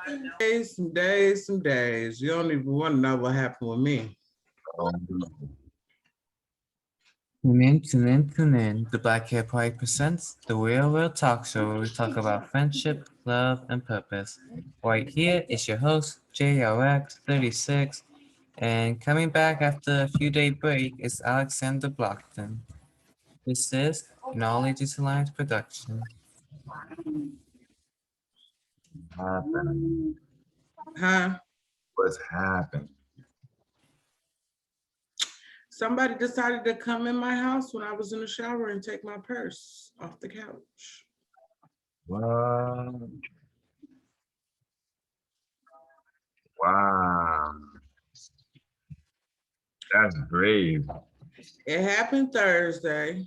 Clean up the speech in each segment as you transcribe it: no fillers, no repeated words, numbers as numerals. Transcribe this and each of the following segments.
Some days. You don't even want to know what happened with me. Tune in. The Black Hair Party presents The Real Talk Show, where we talk about friendship, love, and purpose. Right here is your host, JRX36, and coming back after a few-day break is Alexander Blockton. This is Knowledge is Alliance production. Happened. Huh? What's happened? Somebody decided to come in my house when I was in the shower and take my purse off the couch. What? Wow. That's brave. It happened Thursday,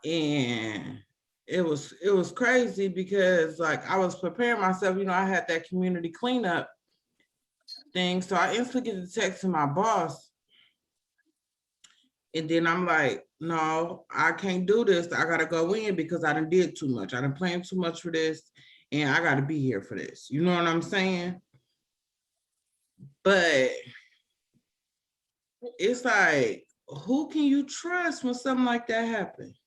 and it was crazy because like I was preparing myself. I had that community cleanup thing, so I instantly get the text to my boss. And then I'm like, no, I can't do this. I gotta go in because I done did too much. I done planned too much for this, and I gotta be here for this. You know what I'm saying? But it's like, who can you trust when something like that happens?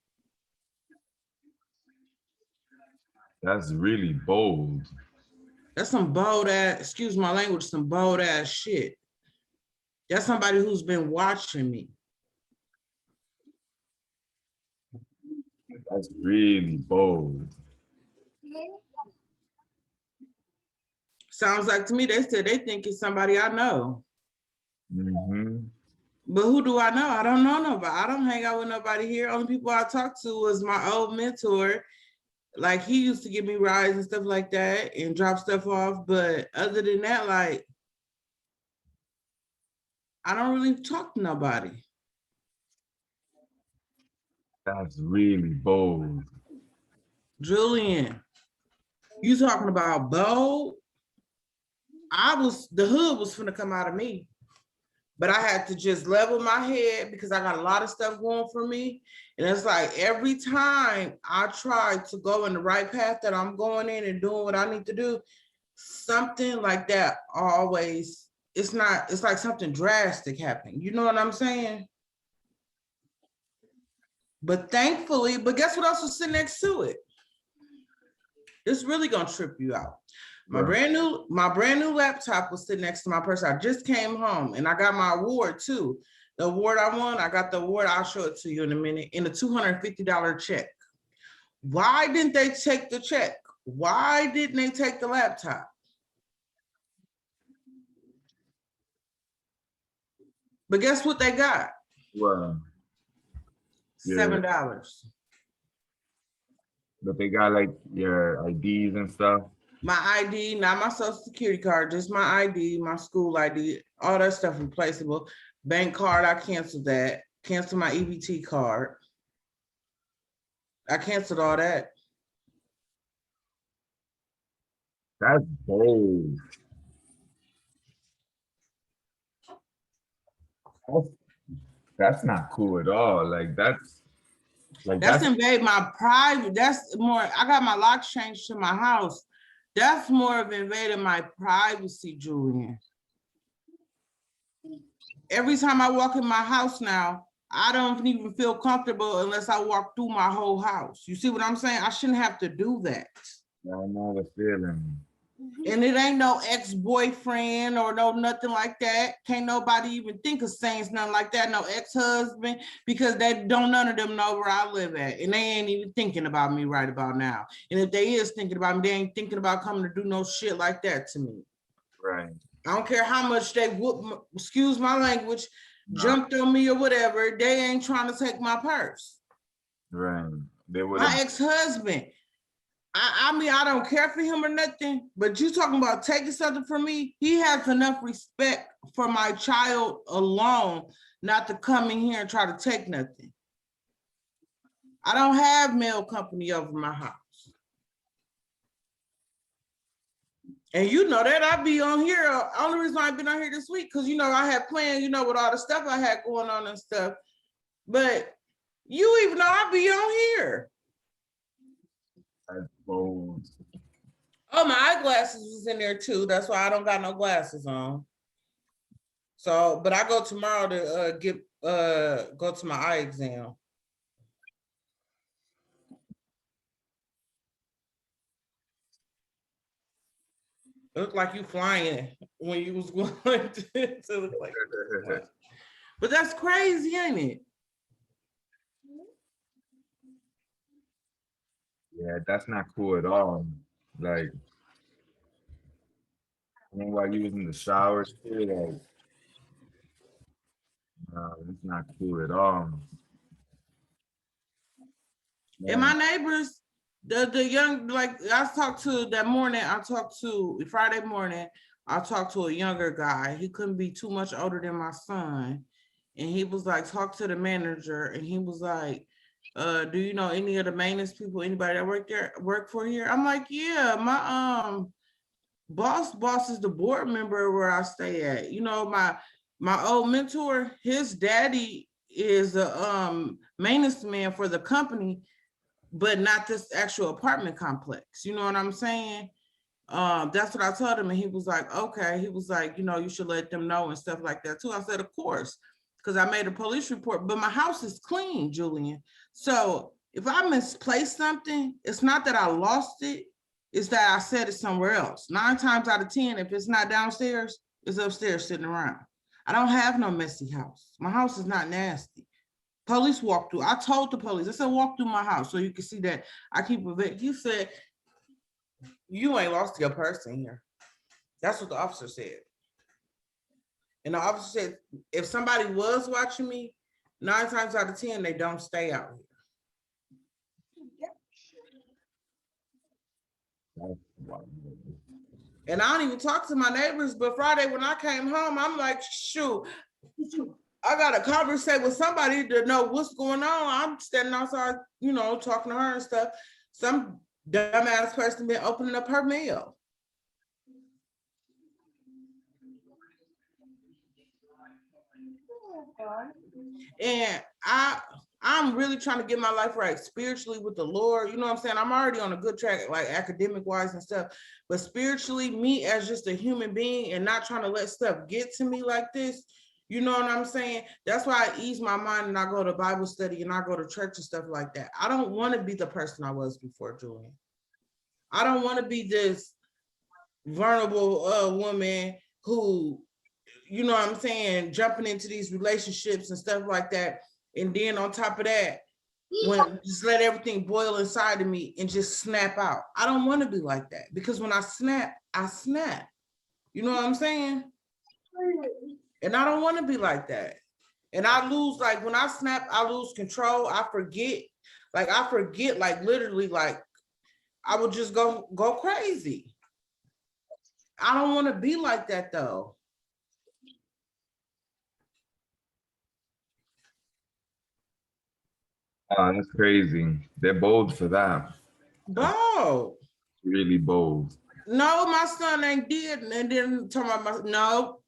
That's really bold. That's some bold ass, excuse my language, some bold ass shit. That's somebody who's been watching me. That's really bold. Sounds like to me, they said they think it's somebody I know. Mm-hmm. But who do I know? I don't know nobody. I don't hang out with nobody here. Only people I talk to was my old mentor. Like he used to give me rides and stuff like that and drop stuff off. But other than that, like, I don't really talk to nobody. That's really bold. Julian, you talking about bold? The hood was finna come out of me. But I had to just level my head because I got a lot of stuff going for me. And it's like every time I try to go in the right path that I'm going in and doing what I need to do, something like that always, it's like something drastic happening. You know what I'm saying? But thankfully, but guess what else was sitting next to it? It's really gonna trip you out. My brand new laptop was sitting next to my purse. I just came home and I got my award too. The award I won, I got the award. I'll show it to you in a minute, in a $250 check. Why didn't they take the check? Why didn't they take the laptop? But guess what they got? Well, $7. But they got like your IDs and stuff. My ID, not my social security card, just my ID, my school ID, all that stuff replaceable. Bank card, I canceled that. Canceled my EBT card. I canceled all that. That's bold. That's not cool at all. Like that's invade my private. That's more. I got my locks changed to my house. That's more of invading my privacy, Julian. Every time I walk in my house now, I don't even feel comfortable unless I walk through my whole house. You see what I'm saying? I shouldn't have to do that. I know the feeling. And it ain't no ex-boyfriend or no nothing like that. Can't nobody even think of saying nothing like that. No ex-husband, because they don't, none of them know where I live at. And they ain't even thinking about me right about now. And if they is thinking about me, they ain't thinking about coming to do no shit like that to me. Right. I don't care how much they whoop, excuse my language, jumped on me or whatever. They ain't trying to take my purse. Right. They would. My ex-husband. I mean, I don't care for him or nothing, but you talking about taking something from me, he has enough respect for my child alone not to come in here and try to take nothing. I don't have mail company over my house. And you know that I be on here. Only reason I've been on here this week, because I had planned, with all the stuff I had going on and stuff. But you even know I be on here. That's bold. Oh, my eyeglasses was in there too. That's why I don't got no glasses on. So, but I go tomorrow to go to my eye exam. It looked like you flying when you was going to look like. But that's crazy, ain't it? Yeah, that's not cool at all. Like, I mean, while you was in the shower, shit, like, no, it's not cool at all. And my neighbors, the young, like I talked to that morning, Friday morning, I talked to a younger guy. He couldn't be too much older than my son. And he was like, talk to the manager. And he was like, do you know any of the maintenance people, anybody that work for here? I'm like, yeah, my boss is the board member where I stay at. You know, my old mentor, his daddy is a maintenance man for the company, but not this actual apartment complex. You know what I'm saying? That's what I told him. And he was like, okay. He was like, you know, you should let them know and stuff like that too. I said, of course, because I made a police report, but my house is clean, Julian. So if I misplaced something, it's not that I lost it, it's that I set it somewhere else. 9 times out of 10, if it's not downstairs, it's upstairs sitting around. I don't have no messy house. My house is not nasty. Police walked through. I told the police, I said, walk through my house so you can see that I keep a vet. He said, you ain't lost your purse in here. That's what the officer said. And the officer said, if somebody was watching me, 9 times out of 10, they don't stay out here. And I don't even talk to my neighbors, but Friday when I came home, I'm like, shoot, I gotta conversate with somebody to know what's going on. I'm standing outside, you know, talking to her and stuff. Some dumbass person been opening up her mail. And I'm really trying to get my life right spiritually with the Lord. You know what I'm saying? I'm already on a good track, like academic wise and stuff. But spiritually, me as just a human being and not trying to let stuff get to me like this, you know what I'm saying? That's why I ease my mind and I go to Bible study and I go to church and stuff like that. I don't want to be the person I was before, Julian. I don't want to be this vulnerable woman who, you know what I'm saying, jumping into these relationships and stuff like that. And then on top of that, when just let everything boil inside of me and just snap out. I don't want to be like that because when I snap, I snap. You know what I'm saying? And I don't want to be like that. And I lose, like when I snap, I lose control. I forget, like literally, like I would just go crazy. I don't want to be like that though. That's crazy. They're bold for that. Bold. Really bold. No, my son ain't did. And then talking about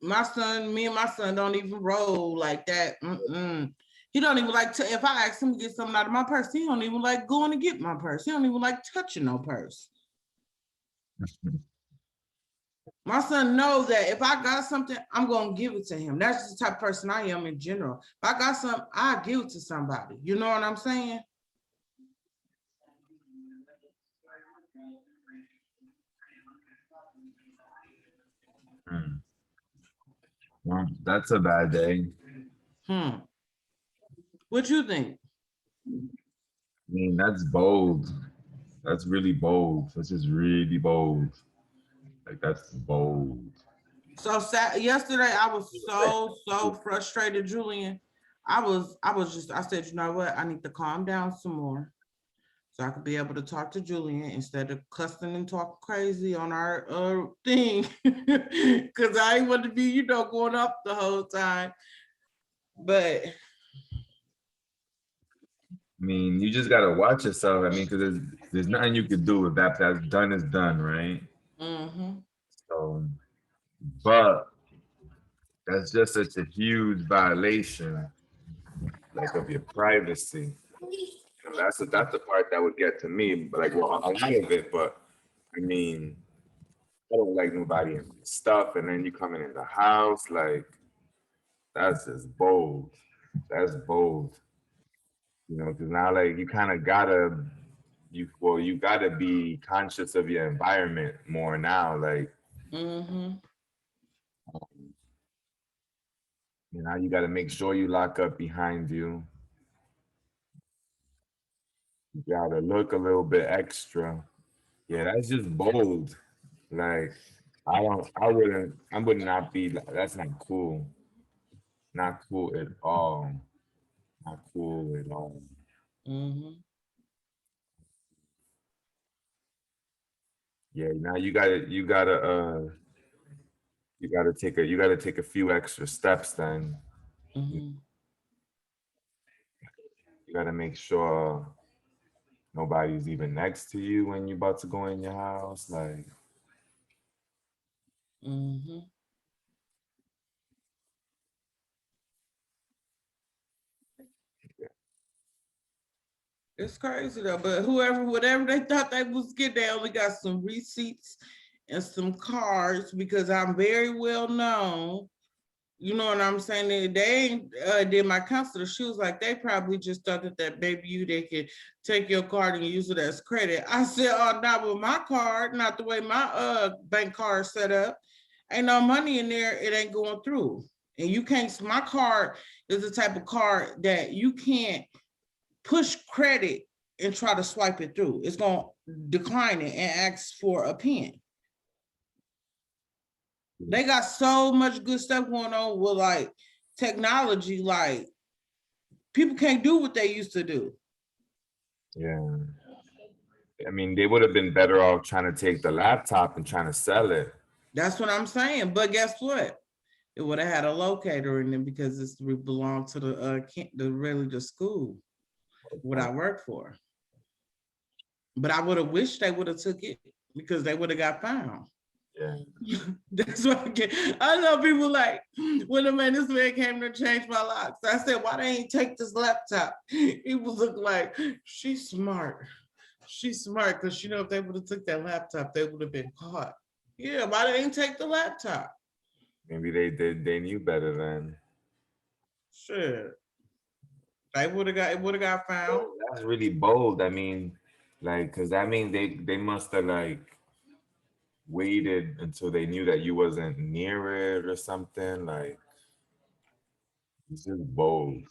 my son, me and my son don't even roll like that. He don't even like to, if I ask him to get something out of my purse, he don't even like going to get my purse. He don't even like touching no purse. My son knows that if I got something, I'm going to give it to him. That's just the type of person I am in general. If I got something, I give it to somebody. You know what I'm saying? Well, that's a bad day. What you think? I mean, that's bold. That's really bold. That's just really bold. Like, that's bold. So yesterday I was so frustrated, Julian. I said, you know what? I need to calm down some more so I could be able to talk to Julian instead of cussing and talking crazy on our thing. Cause I ain't want to be, you know, going up the whole time. But I mean, you just gotta watch yourself. I mean, because there's nothing you can do with that. That's done is done, right? So, but that's just such a huge violation, like of your privacy. That's the part that would get to me. But like, well, a lot of it. But I mean, I don't like nobody in my stuff, and then you coming in the house, like that's just bold. That's bold. You know, because now like you kind of gotta you gotta be conscious of your environment more now. Like, Mm-hmm. you know, you gotta make sure you lock up behind you. You gotta look a little bit extra. Yeah, that's just bold. Like, I would not be, that's not cool. Not cool at all. Not cool at all. Mm-hmm. Yeah, now you gotta take a few extra steps then. Mm-hmm. You gotta make sure nobody's even next to you when you're about to go in your house. Like, Mm-hmm. It's crazy though, but whatever they thought they was getting, they only got some receipts and some cards because I'm very well known. You know what I'm saying? They ain't did my counselor. She was like, they probably just thought that baby you, they could take your card and use it as credit. I said, oh, not with my card, not the way my bank card set up. Ain't no money in there, it ain't going through. And you can't, my card is the type of card that you can't push credit and try to swipe it through. It's gonna decline it and ask for a pin. They got so much good stuff going on with like technology, like people can't do what they used to do. yeah. I mean, they would have been better off trying to take the laptop and trying to sell it. That's what I'm saying. But guess what? It would have had a locator in it because it's belonged to the school what I work for. But I would have wished they would have took it because they would have got found. Yeah. That's what I get. I know people like, when this man came to change my locks. I said, why they ain't take this laptop? He was looking like, she's smart. She's smart because if they would have took that laptop, they would have been caught. Yeah, why they ain't take the laptop? Maybe they knew better then. Sure. It would have got found. That's really bold. I mean, like, cause that means they must have like waited until they knew that you wasn't near it or something. Like, it's just bold.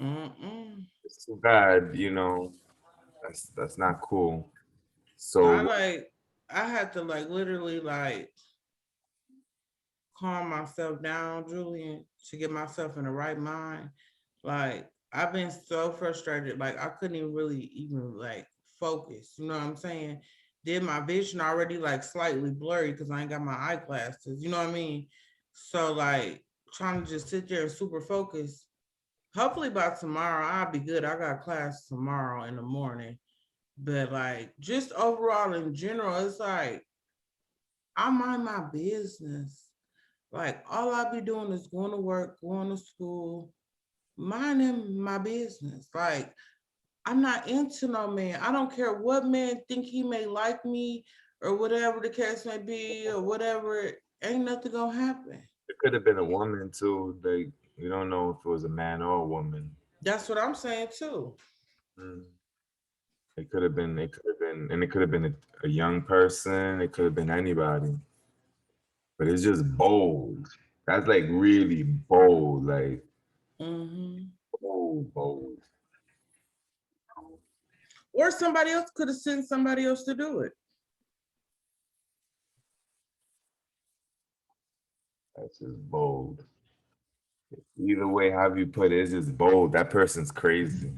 Mm-mm. It's too bad, that's not cool. So I had to literally calm myself down, Julian, to get myself in the right mind. Like I've been so frustrated, like I couldn't even focus. You know what I'm saying? Did my vision already slightly blurry because I ain't got my eyeglasses. You know what I mean? So trying to just sit there and super focus. Hopefully by tomorrow I'll be good. I got class tomorrow in the morning. But just overall in general, it's like I mind my business. Like all I be doing is going to work, going to school, minding my business. Like I'm not into no man. I don't care what man think he may like me or whatever the case may be or whatever. Ain't nothing gonna happen. it could have been a woman too. Like, we don't know if it was a man or a woman. That's what I'm saying too. Mm. And it could have been a young person. It could have been anybody. But it's just bold. That's like really bold, like Mm-hmm. bold. Or somebody else could have sent somebody else to do it. That's just bold. Either way, however you put it, it's just bold. That person's crazy.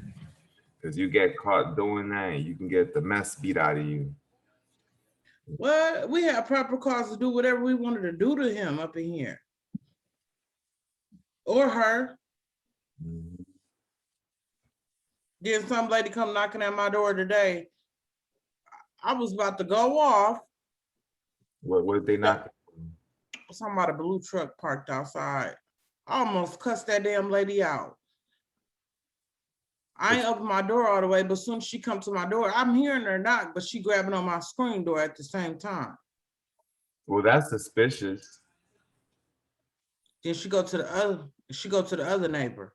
Because you get caught doing that, you can get the mess beat out of you. Well, we have proper cause to do whatever we wanted to do to him up in here. Or her. Mhm. Then some lady come knocking at my door today. I was about to go off. What if they not? Something about a blue truck parked outside. I almost cussed that damn lady out. I ain't open my door all the way, but soon as she come to my door, I'm hearing her knock, but she grabbing on my screen door at the same time. Well, that's suspicious. Then she go to the other neighbor.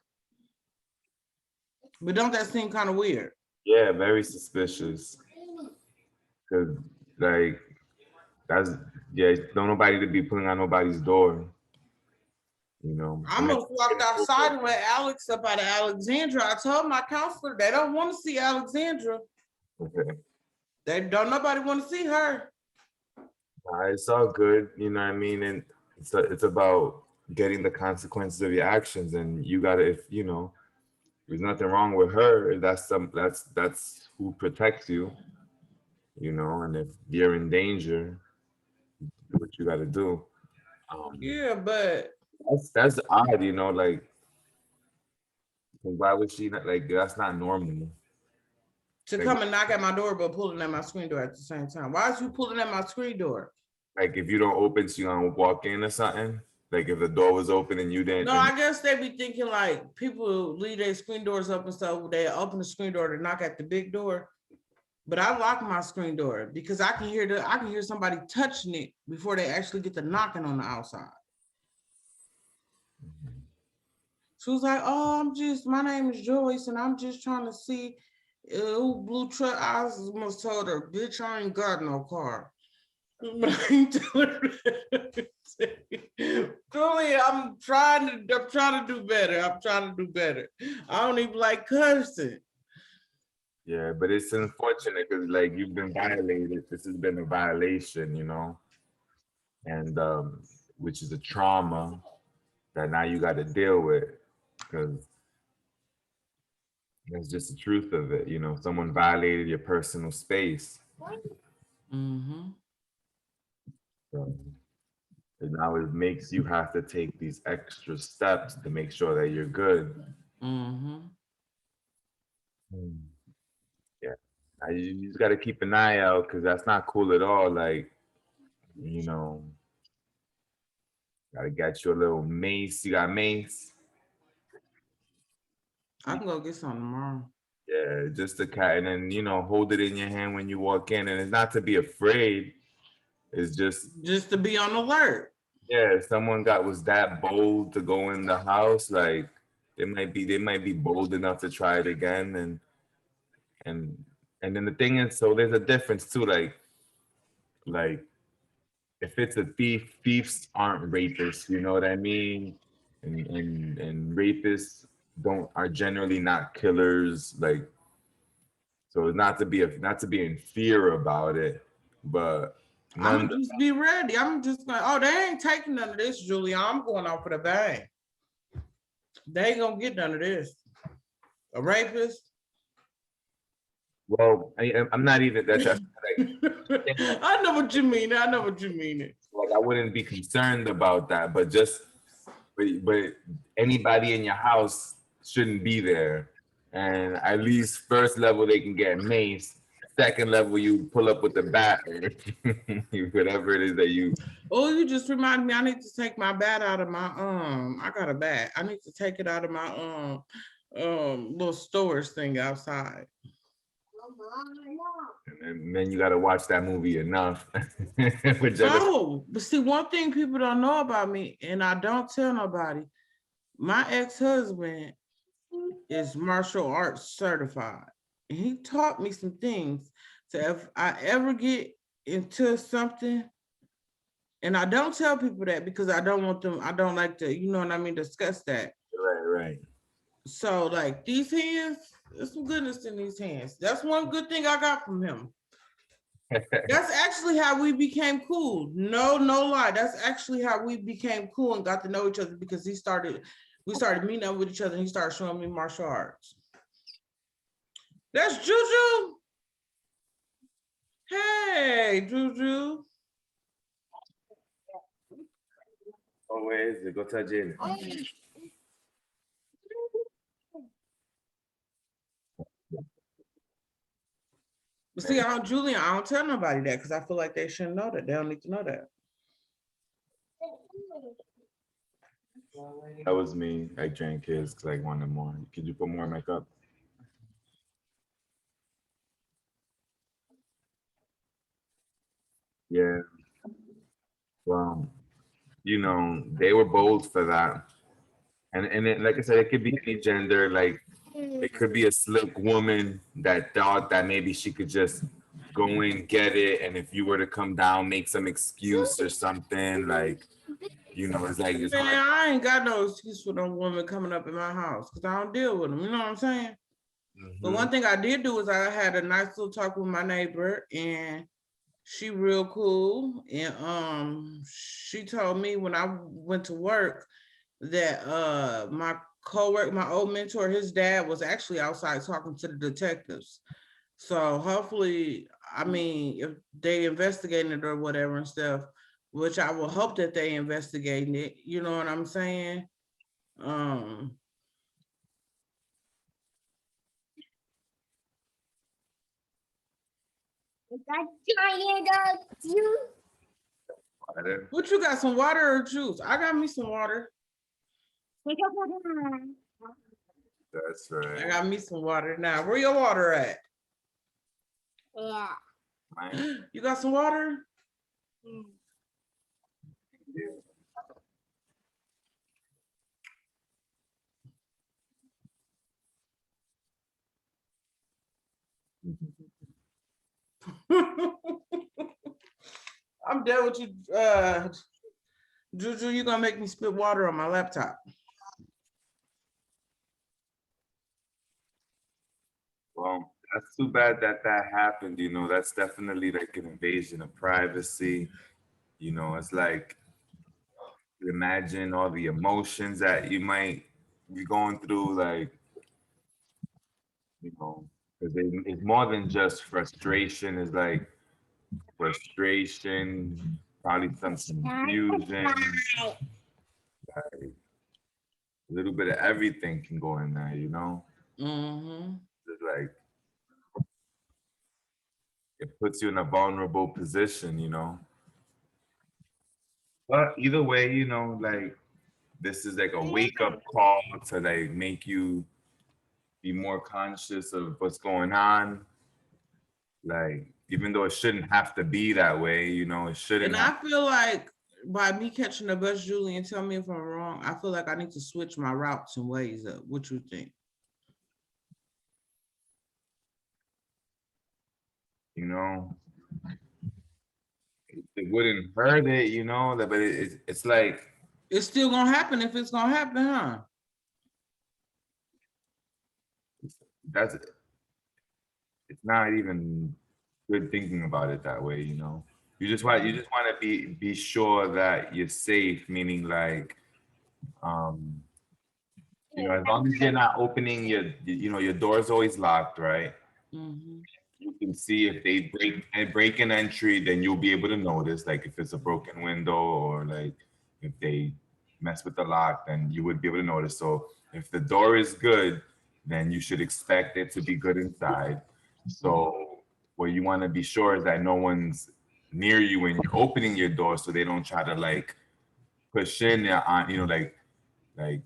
But don't that seem kind of weird? Yeah, very suspicious. Cause like that's yeah, don't nobody to be putting on nobody's door. You know. I almost walked outside and let Alex up out of Alexandra. I told my counselor they don't want to see Alexandra. Okay. They don't nobody want to see her. It's all good, you know what I mean? And it's about getting the consequences of your actions, and you gotta, if you know, there's nothing wrong with her. That's who protects you, you know. And if you're in danger, do what you gotta do. Yeah, but That's odd, you know. Like, why would she not? Like, that's not normal. to come and knock at my door, but pulling at my screen door at the same time. Why is you pulling at my screen door? Like, if you don't open, she gonna walk in or something. Like, if the door was open and you didn't. No, I guess they be thinking like people leave their screen doors open, so they open the screen door to knock at the big door. But I lock my screen door because I can hear somebody touching it before they actually get to knocking on the outside. She was like, "Oh, my name is Joyce, and I'm just trying to see who blue truck." I almost told her, "Bitch, I ain't got no car." But I ain't doing it. Truly, I'm trying to do better. I'm trying to do better. I don't even like cursing. Yeah, but it's unfortunate because like you've been violated. This has been a violation, you know, and which is a trauma that now you got to deal with because that's just the truth of it. You know, someone violated your personal space. Mm-hmm. So, and now it makes you have to take these extra steps to make sure that you're good. Mm-hmm. Yeah, you just got to keep an eye out because that's not cool at all. Like, you know, gotta get you a little mace. You got mace? I can go get some tomorrow. Yeah, just a cat, and then you know, hold it in your hand when you walk in, and it's not to be afraid. It's just to be on alert. yeah, if someone was that bold to go in the house, like they might be bold enough to try it again, and then the thing is, so there's a difference too, like if it's a thief, thieves aren't rapists, you know what I mean? And rapists are generally not killers, like so not to be in fear about it, but I'm just be ready. I'm just like, oh, they ain't taking none of this, Julia. I'm going out for the bang. They ain't gonna get none of this. A rapist. Well, I'm not even that's like, I know what you mean. I know what you mean. Like I wouldn't be concerned about that, but but anybody in your house shouldn't be there. And at least first level they can get maced. Second level you pull up with the bat or whatever it is that you. Oh, you just reminded me. I need to take my bat out of my I got a bat. I need to take it out of my little storage thing outside. And then you got to watch that movie enough. Oh, but see, one thing people don't know about me, and I don't tell nobody, my ex-husband is martial arts certified. And he taught me some things. So if I ever get into something, and I don't tell people that because I don't want them, I don't like to, you know what I mean, discuss that. Right. So like these hands, there's some goodness in these hands. That's one good thing I got from him. That's actually how we became cool. No lie. That's actually how we became cool and got to know each other because we started meeting up with each other and he started showing me martial arts. That's Juju. Hey, Juju. Oh, where is it? Go touch it. But see, Julian, I don't tell nobody that because I feel like they shouldn't know that. They don't need to know that. That was me. I drank his because I wanted more. Could you put more makeup? Yeah. Well, they were bold for that. And it, like I said, it could be any gender. Like it could be a slick woman that thought that maybe she could just go in, get it, and if you were to come down, make some excuse or something. Like, it's like it's Man, hard. I ain't got no excuse for no woman coming up in my house because I don't deal with them. You know what I'm saying? But one thing I did do is I had a nice little talk with my neighbor, and she real cool. And she told me when I went to work that my coworker, my old mentor, his dad was actually outside talking to the detectives. So hopefully, I mean, if they investigated it or whatever and stuff, which I will hope that they investigated it, you know what I'm saying? Um, what you got, some water or juice? I got me some water. That's I right. got me some water now. Where your water at? Yeah. You got some water? I'm done with you, Juju. You gonna make me spit water on my laptop? Well, that's too bad that that happened. That's definitely like an invasion of privacy. It's like imagine all the emotions that you might be going through, like, because it's more than just frustration. It's like frustration, probably some confusion, like, a little bit of everything can go in there. Mm-hmm. It's like it puts you in a vulnerable position. But either way, like this is like a wake up call to like make you be more conscious of what's going on. Like, even though it shouldn't have to be that way, it shouldn't And have. I feel like by me catching the bus, Julie, and tell me if I'm wrong, I feel like I need to switch my routes and ways up. What you think? You know, it wouldn't hurt it, but it's like It's still gonna happen if it's gonna happen, huh? that's it's not even good thinking about it that way. You just want to be sure that you're safe, meaning like as long as you're not opening your door's always locked, right? Mm-hmm. You can see if they break an entry, then you'll be able to notice, like if it's a broken window or like if they mess with the lock, then you would be able to notice. So if the door is good, then you should expect it to be good inside. So what you want to be sure is that no one's near you when you're opening your door, so they don't try to like push in there on, like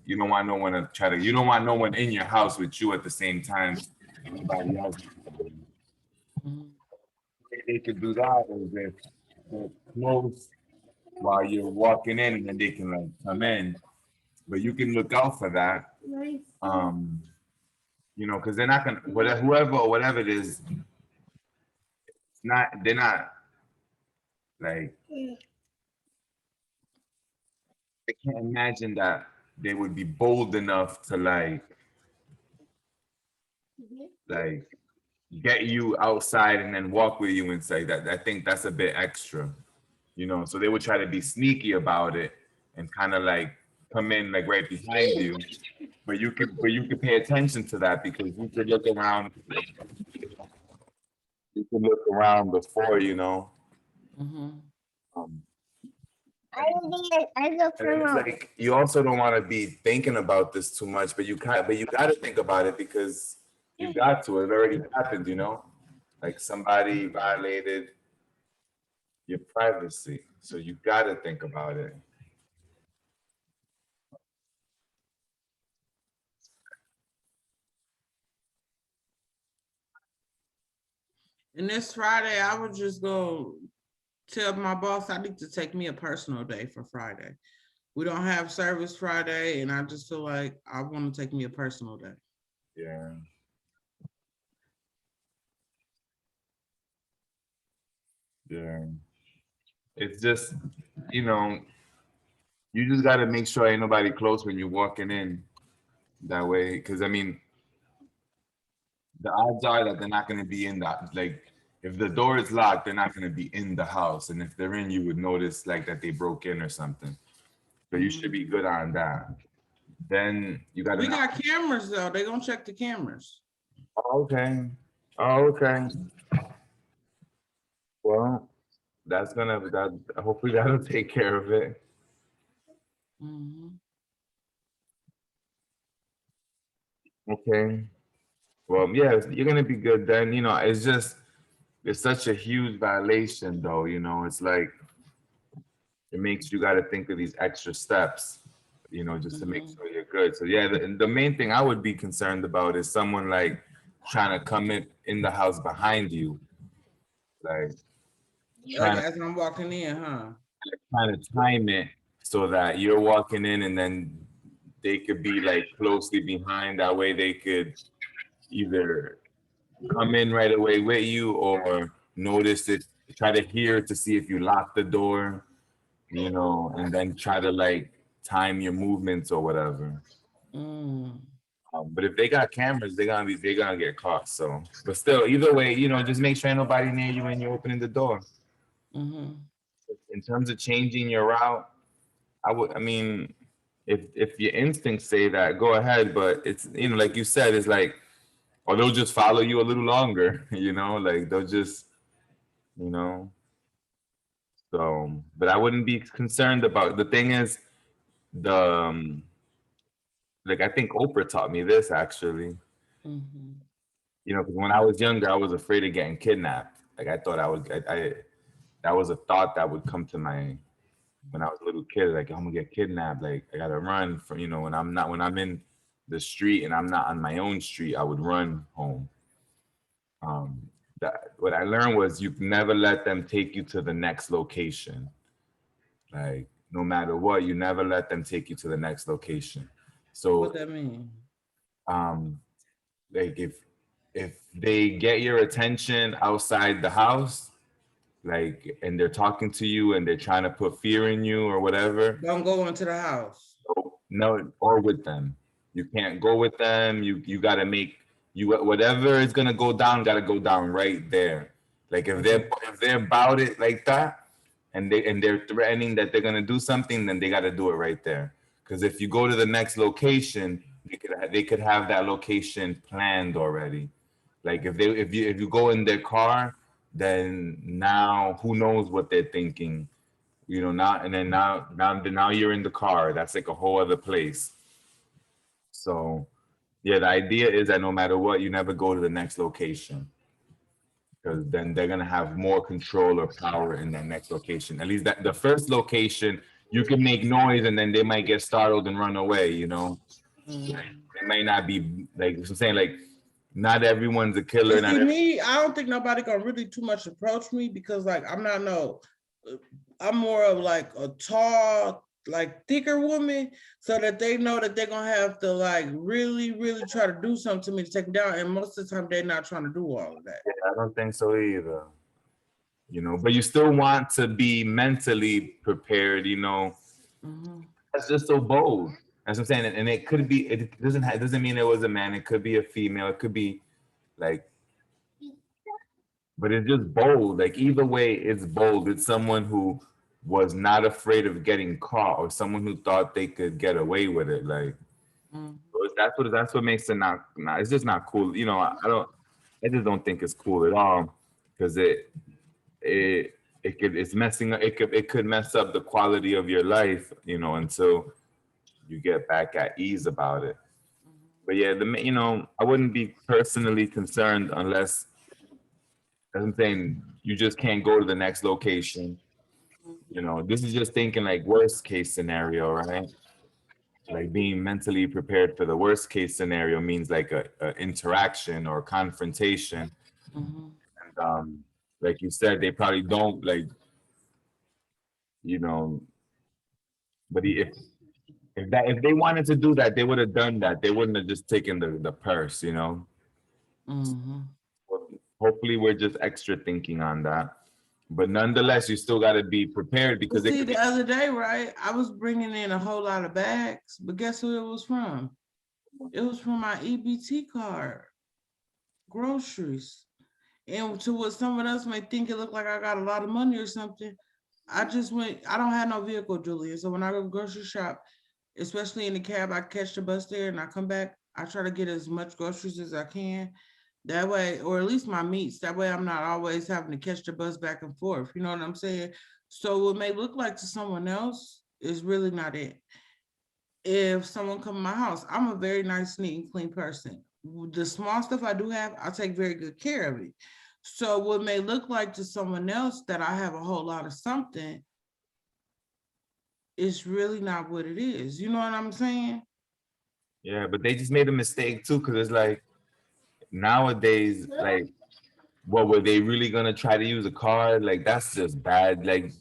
you don't want no one to try to, you don't want no one in your house with you at the same time. Anybody else, Mm-hmm. they could do that is if they're close while you're walking in, and then they can like come in. But you can look out for that. Because they're not gonna, whatever, whoever or whatever it is, they're not like, I can't imagine that they would be bold enough to like get you outside and then walk with you inside. That I think that's a bit extra. So they would try to be sneaky about it and kind of like come in like right behind you. But you can pay attention to that because you can look around before. Mm-hmm. Um, I look and then it's like you also don't want to be thinking about this too much, but you got to think about it because you got to. It already happened. Like somebody violated your privacy, so you got to think about it. And this Friday, I was just gonna tell my boss I need to take me a personal day for Friday. We don't have service Friday, and I just feel like I want to take me a personal day. Yeah. Yeah. It's just, you know, you just got to make sure ain't nobody close when you're walking in that way. Cause I mean, the odds are that they're not going to be in that. Like, if the door is locked, they're not going to be in the house. And if they're in, you would notice like that they broke in or something. So you should be good on that. Then you got to. We got cameras though. They gonna check the cameras. Okay. Oh, okay. Well, that hopefully that'll take care of it. Mhm. Okay. Well, yeah, you're gonna be good then. You know, it's such a huge violation though, you know. It's like it makes you gotta think of these extra steps, you know, just to make Mhm. sure you're good. So yeah, the main thing I would be concerned about is someone like trying to come in the house behind you. Like Like trying to as I'm walking in, huh? trying to time it so that you're walking in and then they could be like closely behind. That way they could either come in right away with you or notice it, try to hear to see if you lock the door, you know, and then try to like time your movements or whatever. Mm. But if they got cameras, they're gonna get caught. So, but still, either way, you know, just make sure ain't nobody near you when you're opening the door. Mhm. In terms of changing your route, I mean, if your instincts say that, go ahead. But it's, you know, like you said, it's like, or they'll just follow you a little longer, you know, like they'll just, you know. So, but I wouldn't be concerned about. The thing is, the like I think Oprah taught me this actually. Mhm. You know, 'cause when I was younger, I was afraid of getting kidnapped. Like I thought I that was a thought that would come to my when I was a little kid. Like I'm gonna get kidnapped. Like I gotta run from, you know, when I'm in the street and I'm not on my own street, I would run home. That what I learned was you never let them take you to the next location. Like no matter what, you never let them take you to the next location. What So that mean? um like if they get your attention outside the house, like and they're talking to you and they're trying to put fear in you or whatever, Don't go into the house. no, or with them. You can't go with them. You gotta make you whatever is gonna go down, gotta go down right there. Like Okay. if they're about it like that, and they're threatening that they're gonna do something, then they gotta do it right there. Because if you go to the next location, they could have that location planned already. Like if you go in their car, then now who knows what they're thinking, you know, now and then now you're in the car. That's like a whole other place. So yeah, the idea is that no matter what, you never go to the next location because then they're gonna have more control or power in that next location. At least that the first location, you can make noise and then they might get startled and run away. You know, Mhm. it might not be like I'm saying like not everyone's a killer. But Not see, me, I don't think nobody gonna really too much approach me because like I'm not no, I'm more of like a tall, like thicker woman, so that they know that they're gonna have to like really, really try to do something to me to take me down. And most of the time they're not trying to do all of that. I don't think so either. You know, but you still want to be mentally prepared. You know, Mhm. that's just so bold. That's what I'm saying. And it could be, it doesn't mean it was a man. It could be a female. It could be like, but it's just bold. Like either way, it's bold. It's someone who was not afraid of getting caught or someone who thought they could get away with it. Like Mhm. that's what makes it not it's just not cool. You know, I just don't think it's cool at all because it's messing up it could mess up the quality of your life, you know, until you get back at ease about it. But yeah, you know, I wouldn't be personally concerned unless, as I'm saying, you just can't go to the next location. You know, this is just thinking like worst case scenario, right? Like being mentally prepared for the worst case scenario means like a interaction or confrontation. Mhm. And like you said, they probably don't like you know, but if they wanted to do that, they would have done that. They wouldn't have just taken the purse, you know. Mhm. Hopefully, we're just extra thinking on that. But nonetheless, you still got to be prepared But because it see, could be. the other day, right, I was bringing in a whole lot of bags, but guess who it was from? It was from my EBT card, groceries. And to what someone else may think it looked like I got a lot of money or something, I just went, I don't have no vehicle, Julia. So when I go grocery shop, especially in the cab, I catch the bus there and I come back, I try to get as much groceries as I can. That way, or at least my meats, that way I'm not always having to catch the bus back and forth. You know what I'm saying? So what may look like to someone else is really not it. If someone come to my house, I'm a very nice, neat and clean person. The small stuff I do have, I take very good care of it. So what may look like to someone else that I have a whole lot of something, it's really not what it is. You know what I'm saying? Yeah, but they just made a mistake too, because it's like nowadays, like, what were they really gonna try to use a card? Like, that's just bad. Like,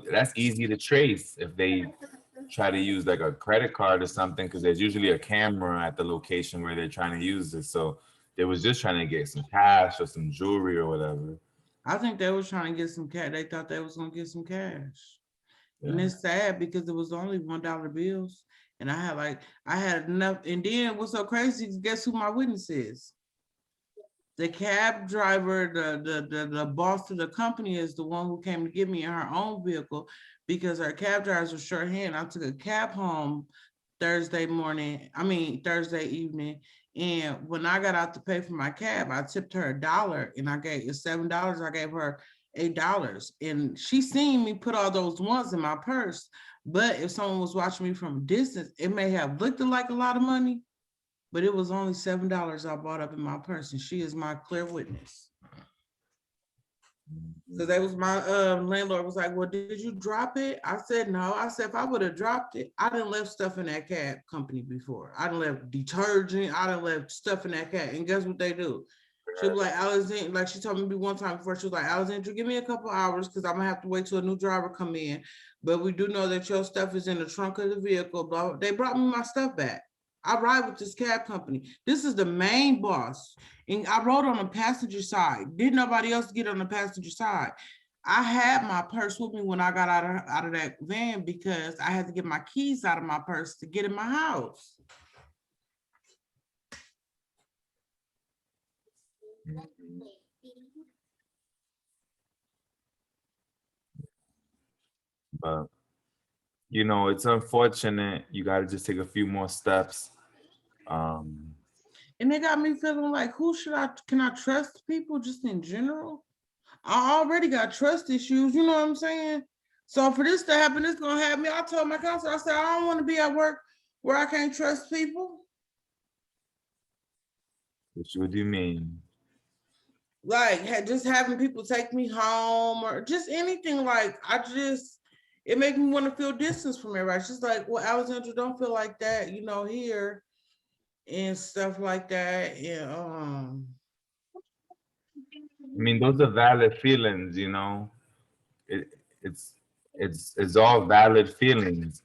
that's easy to trace if they try to use like a credit card or something, because there's usually a camera at the location where they're trying to use it. So they was just trying to get some cash or some jewelry or whatever. I think they was trying to get some cash. They thought they was gonna get some cash. And Yeah. it's sad because it was only $1 bills. And I had enough. And then what's so crazy is guess who my witness is? The cab driver, the boss of the company is the one who came to get me in her own vehicle because our cab drivers were shorthand. I took a cab home Thursday evening. And when I got out to pay for my cab, I tipped her $1 and I gave it $7. I gave her $8. And she seen me put all those ones in my purse. But if someone was watching me from a distance, it may have looked like a lot of money, but it was only $7 I bought up in my purse, and she is my clear witness. Because that was my landlord was like, well, did you drop it? I said, no. I said, if I would have dropped it, I didn't left stuff in that cab company before. I didn't left detergent. I didn't left stuff in that cab. And guess what they do? She was like, Alexandra, like she told me one time before, she was like, Alexandra, give me a couple hours because I'm gonna have to wait till a new driver come in. But we do know that your stuff is in the trunk of the vehicle. But they brought me my stuff back. I ride with this cab company. This is the main boss. And I rode on the passenger side. Didn't nobody else get on the passenger side. I had my purse with me when I got out of that van because I had to get my keys out of my purse to get in my house. But it's unfortunate. You got to just take a few more steps. And they got me feeling like, can I trust people just in general? I already got trust issues, you know what I'm saying? So for this to happen, it's gonna have me. I told my counselor, I said, I don't want to be at work where I can't trust people. What do you mean? Like just having people take me home or just anything. Like it makes me want to feel distance from everybody. It's just like, well, Alexandra, don't feel like that, here and stuff like that. And I mean, those are valid feelings, It, it's all valid feelings.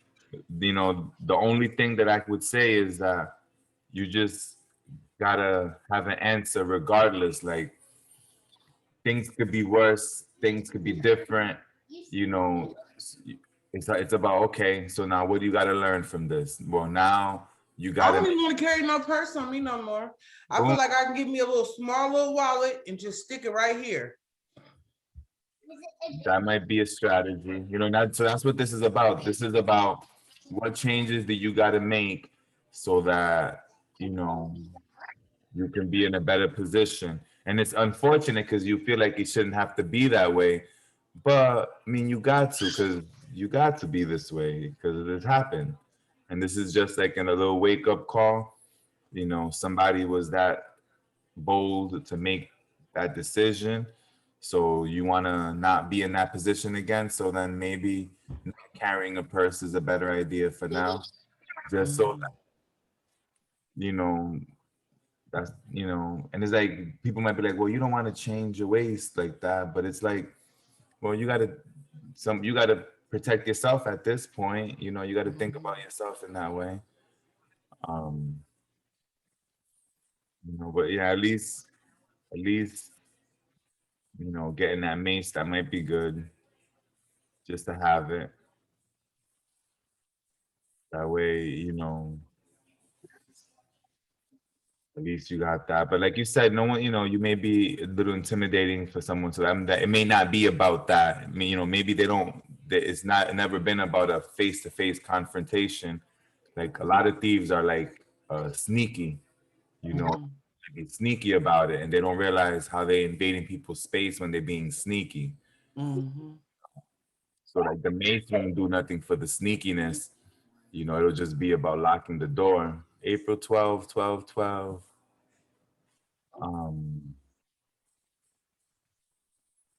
The only thing that I would say is that you just gotta have an answer regardless. Like, things could be worse, things could be different, you know. It's about, okay, so now what do you gotta learn from this? Well, now you I gotta don't even want to carry no purse on me no more. I Boom. feel like I can give me a small little wallet and just stick it right here. That might be a strategy, so that's what this is about. This is about what changes that you got to make so that you can be in a better position. And it's unfortunate because you feel like it shouldn't have to be that way, but I mean, you got to be this way because it has happened. And this is just like in a little wake up call. Somebody was that bold to make that decision. So you want to not be in that position again. So then maybe carrying a purse is a better idea for now. Just so that, that's, and it's like, people might be like, well, you don't want to change your waist like that. But it's like, well, you got to protect yourself at this point. You know, you got to think about yourself in that way. You know, but yeah, at least, you know, getting that mace, that might be good just to have it. That way, you know, at least you got that. But like you said, no one, you know, you may be a little intimidating for someone. So that it may not be about that. I mean, you know, maybe they don't, it's not never been about a face-to-face confrontation. Like a lot of thieves are like sneaky, you know, they be sneaky about it and they don't realize how they invading people's space when they're being sneaky. So like the mace won't do nothing for the sneakiness. You know, it'll just be about locking the door. April 12, 12, 12.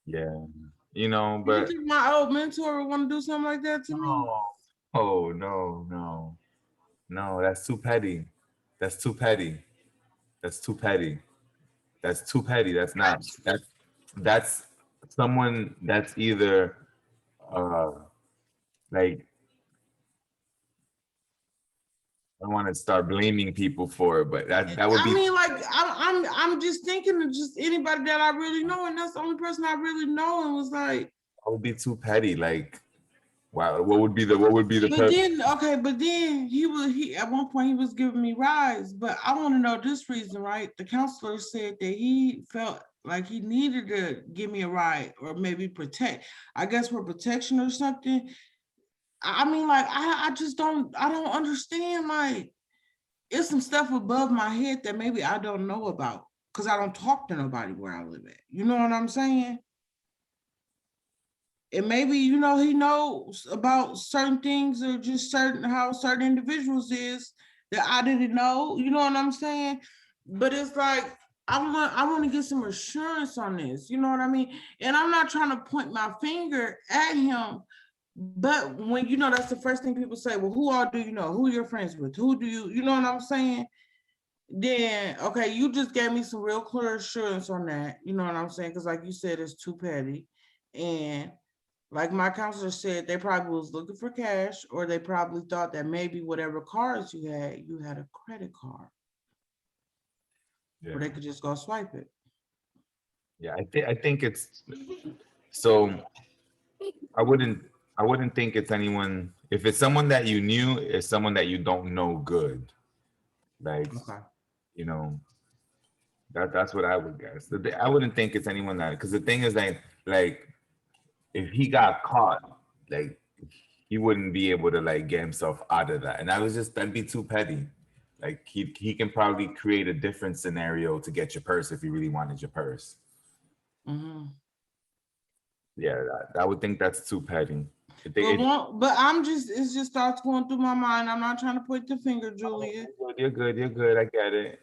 Yeah, you know, You but think my old mentor would want to do something like that to me? oh no, that's too petty. That's too petty. That's too petty. That's too petty. That's someone that's either uh like I don't want to start blaming people for it, but that would I be mean, like I'm just thinking of just anybody that I really know, and that's the only person I really know, and was like, that would be too petty. Like, wow, what would be the but then okay, but then he at one point he was giving me rides, but I want to know this reason, right? The counselor said that he felt like he needed to give me a ride or maybe protect, I guess for protection or something. I mean, like I just don't understand. Like it's some stuff above my head that maybe I don't know about because I don't talk to nobody where I live at. You know what I'm saying? And maybe, you know, he knows about certain things or just certain how certain individuals is that I didn't know. You know what I'm saying? But it's like I want to get some assurance on this. You know what I mean? And I'm not trying to point my finger at him. But when you know, that's the first thing people say, well, who all do you know? Who you're friends with? Who do you know what I'm saying? Then, okay, you just gave me some real clear assurance on that. You know what I'm saying? Because like you said, it's too petty. And like my counselor said, they probably was looking for cash or they probably thought that maybe whatever cards you had a credit card where they could just go swipe it. Yeah, I think it's so I wouldn't think it's anyone. If it's someone that you knew, it's someone that you don't know good. Like, Okay. you know, that's what I would guess. I wouldn't think it's anyone that, because the thing is like if he got caught, like he wouldn't be able to like get himself out of that. And that'd be too petty. Like he can probably create a different scenario to get your purse if he really wanted your purse. Yeah, I would think that's too petty. But it's just thoughts going through my mind. I'm not trying to point the finger, Julia. You're good. I get it.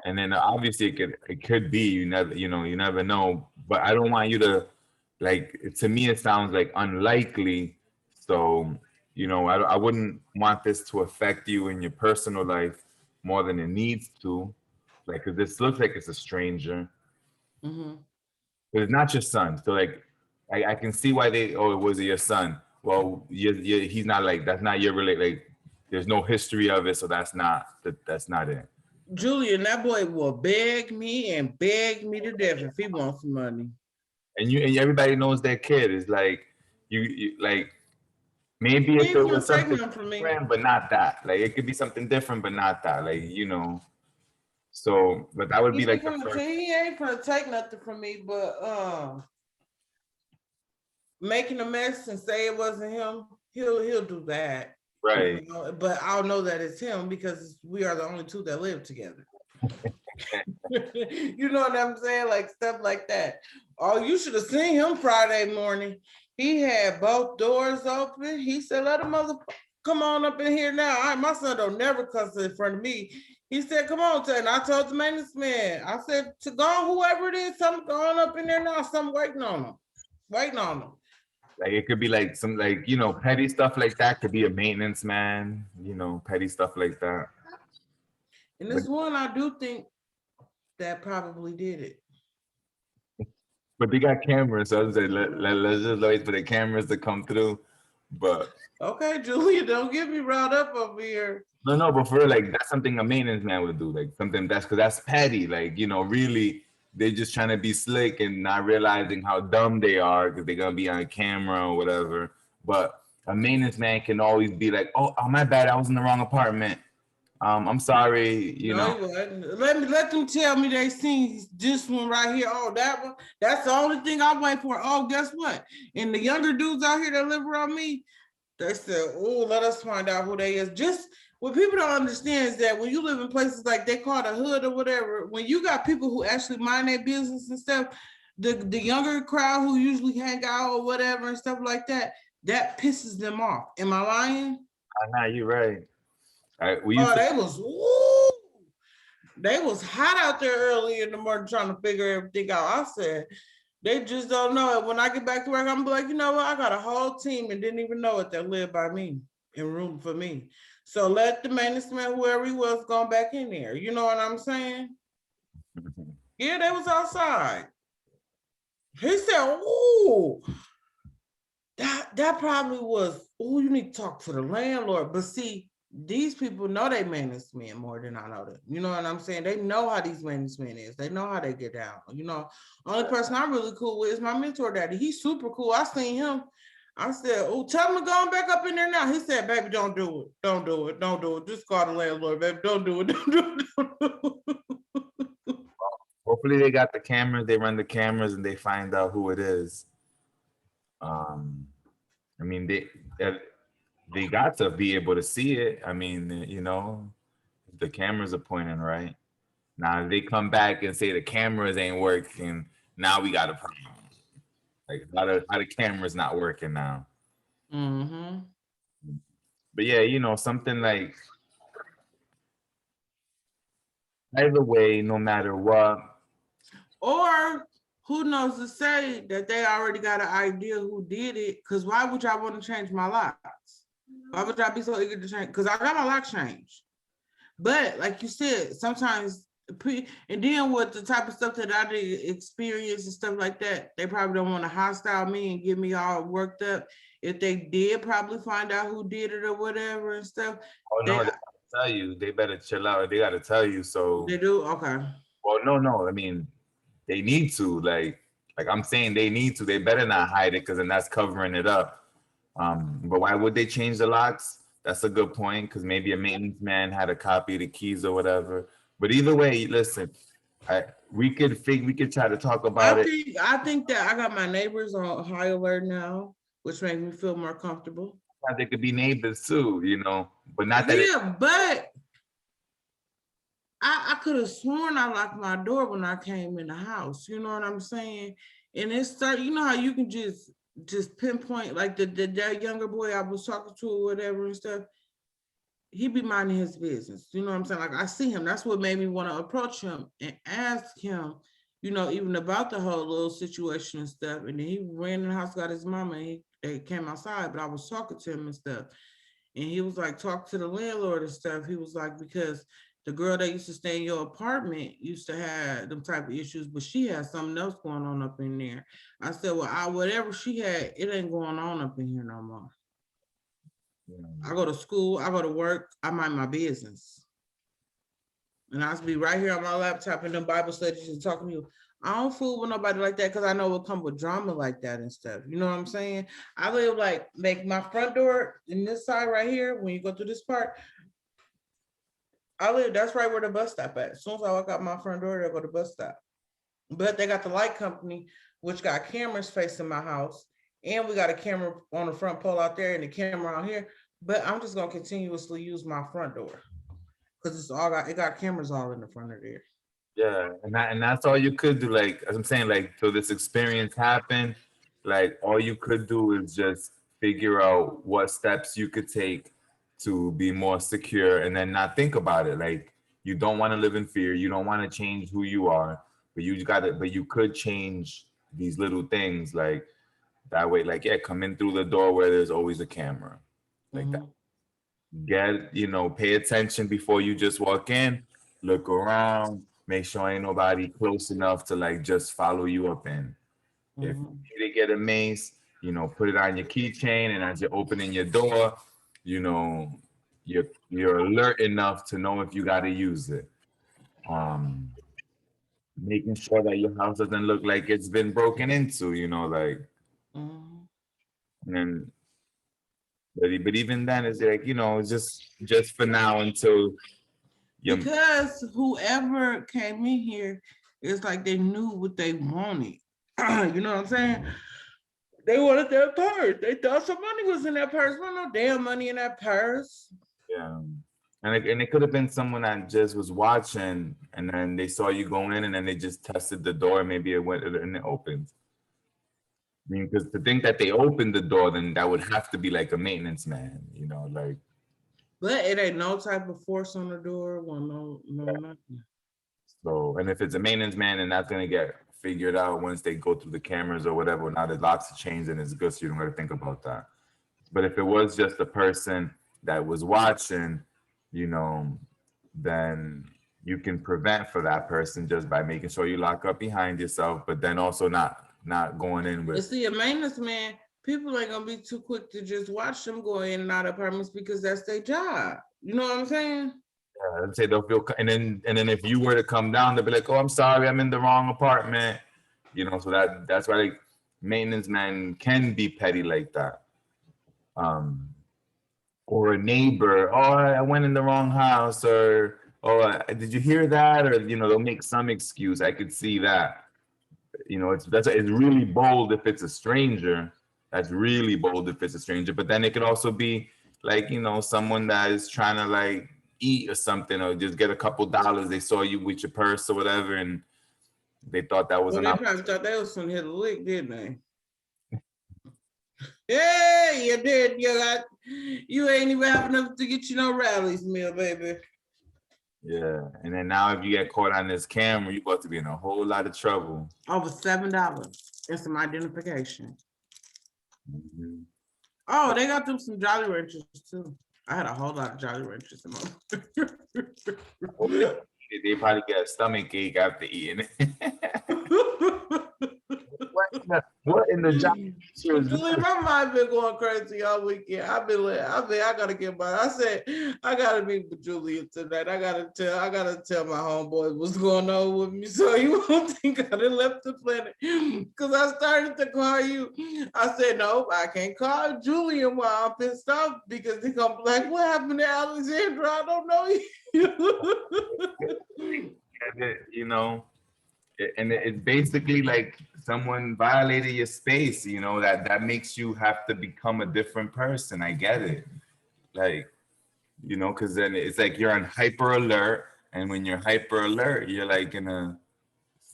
And then obviously it could be, you never know. But I don't want you to, like, to me it sounds like unlikely. So, you know, I wouldn't want this to affect you in your personal life more than it needs to. Like, cause this looks like it's a stranger. But it's not your son. So like, I can see why it was your son. Well, he's not like, that's not your like, there's no history of it. So that's not it. Julian, that boy will beg me to death if he wants some money. And everybody knows their kid is like, you like, maybe if it was something different, but not that. Like it could be something different, but not that. Like, you know. So, but that would be like he ain't gonna take nothing from me, but making a mess and say it wasn't him, he'll do that. Right. You know? But I'll know that it's him because we are the only two that live together. You know what I'm saying? Like stuff like that. Oh, you should have seen him Friday morning. He had both doors open. He said, let a mother come on up in here now. My son don't never cuss in front of me. He said, come on, Ted. And I told the maintenance man, I said, to go on, whoever it is, something going up in there now, something waiting on him. Like it could be like some, like, you know, petty stuff like that. Could be a maintenance man, you know, petty stuff like that. And this one, I do think that probably did it. But they got cameras, so I was like, let's just wait for the cameras to come through But Okay, Julia, don't get me riled up over here. no, but for real, like that's something a maintenance man would do. Like something that's because that's petty. Like, really, they're just trying to be slick and not realizing how dumb they are because they're gonna be on camera or whatever. But a maintenance man can always be like, oh, my bad, I was in the wrong apartment. I'm sorry, No, you wasn't. Let them tell me they seen this one right here. Oh, that one. That's the only thing I wait for. Oh, guess what? And the younger dudes out here that live around me, they said, oh, let us find out who they is. Just what people don't understand is that when you live in places like they call it a hood or whatever, when you got people who actually mind their business and stuff, the younger crowd who usually hang out or whatever and stuff like that, that pisses them off. Am I lying? Nah, you're right. Oh, they was hot out there early in the morning trying to figure everything out. I said, they just don't know it. When I get back to work, I'm like, you know what? I got a whole team and didn't even know it that lived by me and room for me. So let the maintenance man, whoever he was, go back in there. You know what I'm saying? Yeah, they was outside. He said, ooh, that probably was, oh, you need to talk to the landlord. But see, these people know they maintenance men more than I know them. You know what I'm saying? They know how these maintenance men is. They know how they get down. Only person I'm really cool with is my mentor daddy. He's super cool. I seen him. I said, oh, tell him to go back up in there now. He said, baby, don't do it. Don't do it. Don't do it. Just call the landlord, baby. Don't do it. Don't do it. Hopefully they got the cameras, they run the cameras and they find out who it is. I mean, they got to be able to see it. I mean, the cameras are pointing right. Now if they come back and say the cameras ain't working, now we got a problem. Like how the cameras not working now. Mm-hmm. But yeah, something like either way, no matter what. Or who knows to say that they already got an idea who did it? Because why would y'all want to change my locks? Why would y'all be so eager to change? Because I got my lock changed. But like you said, sometimes and then with the type of stuff that I did experience and stuff like that, they probably don't want to hostile me and get me all worked up. If they did probably find out who did it or whatever and stuff. Oh no, they gotta tell you. They better chill out. They gotta tell you. So they do? Okay. Well, no. I mean, they need to. Like I'm saying, they need to. They better not hide it because then that's covering it up. But why would they change the locks? That's a good point because maybe a maintenance man had a copy of the keys or whatever. But either way, listen, we could try to talk about it. I think that I got my neighbors on high alert now, which makes me feel more comfortable. They could be neighbors too, but not that. Yeah, but I could have sworn I locked my door when I came in the house. You know what I'm saying? And it's you know how you can just pinpoint like that younger boy I was talking to or whatever and stuff. He be minding his business. You know what I'm saying? Like I see him. That's what made me want to approach him and ask him, even about the whole little situation and stuff. And then he ran in the house, got his mama, and they came outside, but I was talking to him and stuff. And he was like, talk to the landlord and stuff. He was like, because the girl that used to stay in your apartment used to have them type of issues, but she had something else going on up in there. I said, well, whatever she had, it ain't going on up in here no more. I go to school, I go to work, I mind my business. And I'll be right here on my laptop in the Bible studies and talking to you. I don't fool with nobody like that because I know it'll come with drama like that and stuff. You know what I'm saying? I live like my front door in this side right here, when you go through this part, that's right where the bus stop at. As soon as I walk out my front door, they'll go to the bus stop. But they got the light company, which got cameras facing my house. And we got a camera on the front pole out there and the camera out here. But I'm just gonna continuously use my front door because it got cameras all in the front of there. Yeah, and that's all you could do. Like as I'm saying, like so this experience happened, like all you could do is just figure out what steps you could take to be more secure and then not think about it. Like you don't want to live in fear. You don't want to change who you are, but you could change these little things like that way. Like, come in through the door where there's always a camera. Like that. Pay attention before you just walk in, look around, make sure ain't nobody close enough to like just follow you up in. If you need to get a mace, you know, put it on your keychain, and as you're opening your door, you know, you're alert enough to know if you got to use it. Um, Making sure that your house doesn't look like it's been broken into, you know, like, Mhm. and but even then, it's like, you know, it's just for now until you. Because whoever came in here, it's like they knew what they wanted. You know what I'm saying? They wanted their purse. They thought some money was in that purse. Well, no damn money in that purse. Yeah. And it could have been someone that just was watching, and then they saw you go in, and then they just tested the door. Maybe it went and it opened. I mean, because to think that they opened the door, then that would have to be like a maintenance man, you know, like. But it ain't no type of force on the door. Well, no, nothing. So, and if it's a maintenance man, then that's gonna get figured out once they go through the cameras or whatever. Now the locks are changed, and it's good, so you don't gotta think about that. But if it was just a person that was watching, you know, then you can prevent for that person just by making sure you lock up behind yourself, but then also not going in But with. see, a maintenance man, people ain't gonna be too quick to just watch them go in and out of apartments because that's their job. You know what I'm saying? I'd say they'll feel, and then if you were to come down, they'll be like, "Oh, I'm sorry, I'm in the wrong apartment," you know. So that's why like maintenance man can be petty like that. Or a neighbor, "Oh, I went in the wrong house," or "Oh, did you hear that?" Or you know, they'll make some excuse. I could see that. You know, it's really bold if it's a stranger. That's really bold if it's a stranger. But then it could also be like, you know, someone that is trying to like eat or something, or just get a couple dollars. They saw you with your purse or whatever, and they thought that was Well, an they opportunity. probably thought they was gonna hit a lick, didn't they? Yeah, you did. You ain't even have enough to get you no rallies meal, baby. Yeah. And then now if you get caught on this camera, you're about to be in a whole lot of trouble. Over $7 and some identification. Mhm. Oh, they got them some Jolly Ranchers too. I had a whole lot of Jolly Ranchers in my. They probably get a stomach ache after eating it. What in the job? Julie, my mind been going crazy all weekend. I gotta get my. I said I gotta meet with Julia tonight. I gotta tell my homeboy what's going on with me, so you won't think I done left the planet. Cause I started to call you. I said no, I can't call Julian while I'm pissed off because he gonna be like, what happened to Alexandra? I don't know you. You know, and it's basically like someone violated your space, you know, that makes you have to become a different person. I get it. Like, you know, because then it's like you're on hyper alert. And when you're hyper alert, you're like in a,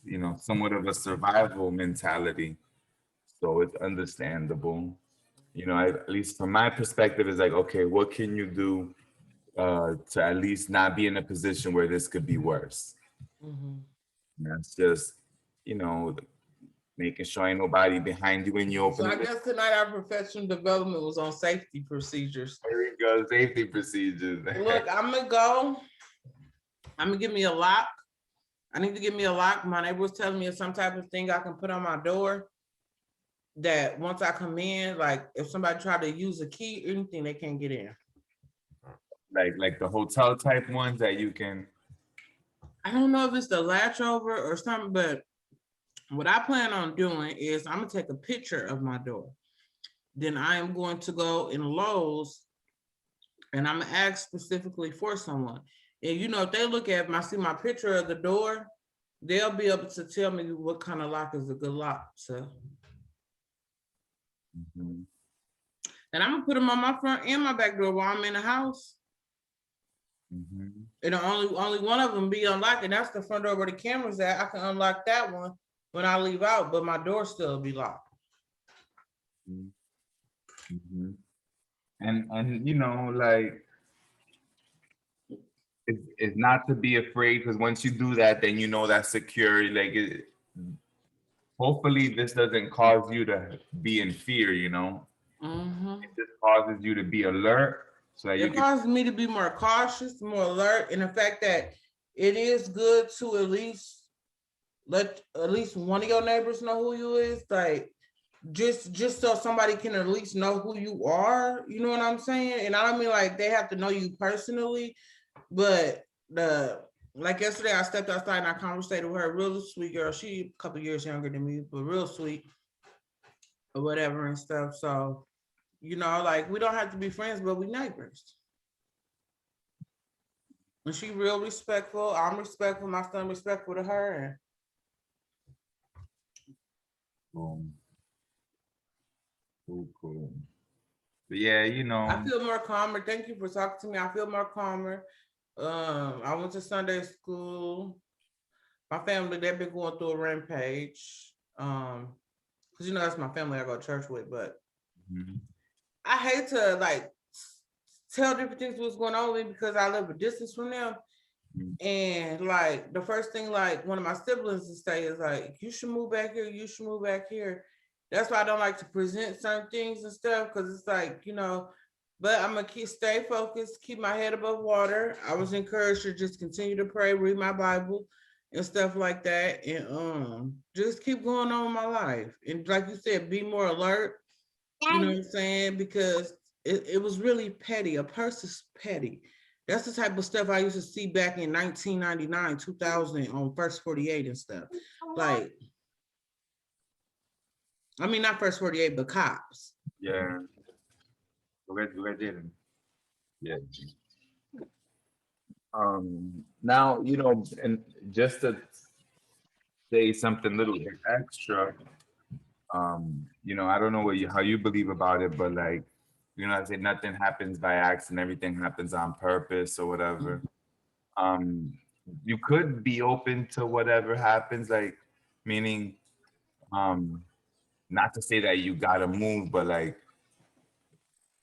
you know, somewhat of a survival mentality. So it's understandable. You know, at least from my perspective, it's like, okay, what can you do to at least not be in a position where this could be worse? Mhm. And that's just, you know, making sure ain't nobody behind you when you open So I it. guess tonight our professional development was on safety procedures. There we go, safety procedures. Look, I'm gonna go. I'm gonna give me a lock. I need to give me a lock. My neighbor was telling me it's some type of thing I can put on my door that once I come in, like if somebody try to use a key or anything, they can't get in. like the hotel type ones that you can. I don't know if it's the latch over or something, but what I plan on doing is I'm gonna take a picture of my door. Then I am going to go in Lowe's and I'm gonna ask specifically for someone. And you know, if they look at see my picture of the door, they'll be able to tell me what kind of lock is a good lock. So, Mhm. and I'm gonna put them on my front and my back door while I'm in the house. Mhm. And only one of them be unlocked, and that's the front door where the camera's at. I can unlock that one when I leave out, but my door still be locked. Mhm. And you know, like it's not to be afraid, because once you do that, then you know that's secure. Like hopefully this doesn't cause you to be in fear, you know. Mhm. It just causes you to be alert so that you It can. causes me to be more cautious, more alert, and the fact that it is good to at least let at least one of your neighbors know who you is. Like just so somebody can at least know who you are, you know what I'm saying? And I don't mean like they have to know you personally, but like yesterday I stepped outside and I conversated with her, real sweet girl. She a couple years younger than me, but real sweet or whatever and stuff. So, you know, like we don't have to be friends, but we neighbors. And she real respectful. I'm respectful. My son respectful to her. Cool. But yeah, you know. I feel more calmer. Thank you for talking to me. I feel more calmer. I went to Sunday school. My family, they've been going through a rampage. Because you know that's my family I go to church with, but I hate to like tell different things what's going on with me because I live a distance from them. And like the first thing like one of my siblings to say is like, you should move back here, you should move back here. That's why I don't like to present certain things and stuff, because it's like, you know, but I'm gonna stay focused, keep my head above water. I was encouraged to just continue to pray, read my Bible and stuff like that, and just keep going on with my life. And like you said, be more alert. You know what I'm saying? Because it was really petty. A person's petty. That's the type of stuff I used to see back in 1999, 2000 on First 48 and stuff. Like, I mean, not First 48, but cops. Yeah. Yeah. Now, you know, and just to say something a little bit extra, you know, I don't know how you believe about it, but like, you know, I say nothing happens by accident, everything happens on purpose or whatever. You could be open to whatever happens, like, meaning, not to say that you gotta move, but like,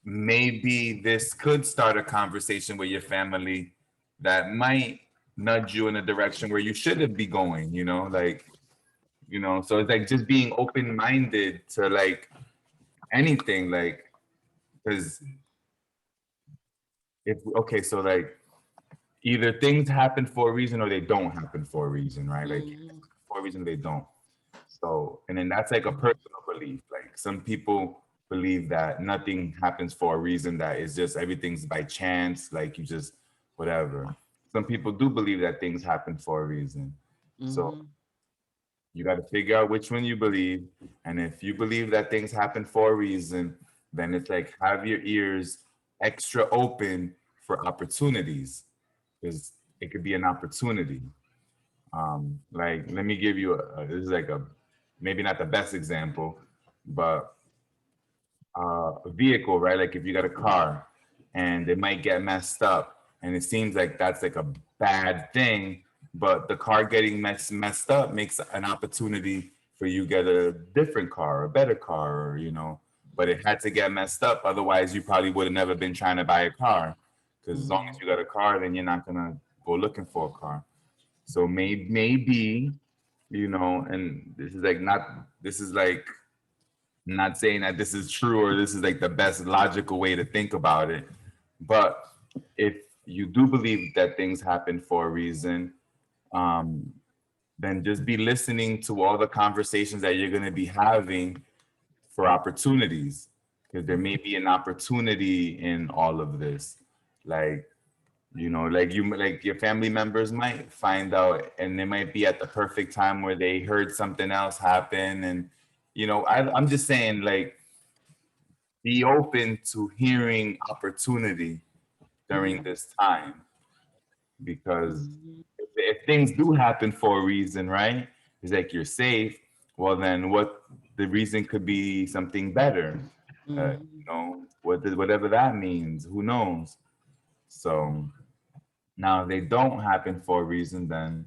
maybe this could start a conversation with your family that might nudge you in a direction where you shouldn't be going, you know, like, you know, so it's like just being open-minded to like anything, like, because okay, so like either things happen for a reason or they don't happen for a reason, right? Like for a reason they don't. So, and then that's like a personal belief. Like some people believe that nothing happens for a reason, that it's just everything's by chance, like you just whatever. Some people do believe that things happen for a reason. So you got to figure out which one you believe. And if you believe that things happen for a reason, then it's like have your ears extra open for opportunities, because it could be an opportunity. Like, let me give you this is like maybe not the best example, but a vehicle, right? Like if you got a car and it might get messed up and it seems like that's like a bad thing, but the car getting messed up makes an opportunity for you get a different car, a better car, or, you know, but it had to get messed up. Otherwise you probably would have never been trying to buy a car, because as long as you got a car, then you're not gonna go looking for a car. So maybe, you know, and this is like not saying that this is true or this is like the best logical way to think about it, but if you do believe that things happen for a reason, then just be listening to all the conversations that you're going to be having for opportunities, because there may be an opportunity in all of this. Like, you know, like your family members might find out and they might be at the perfect time where they heard something else happen. And, you know, I'm just saying, like, be open to hearing opportunity during this time, because if things do happen for a reason, right? It's like you're safe. Well, then what the reason could be something better, you know, whatever that means, who knows? So now if they don't happen for a reason, then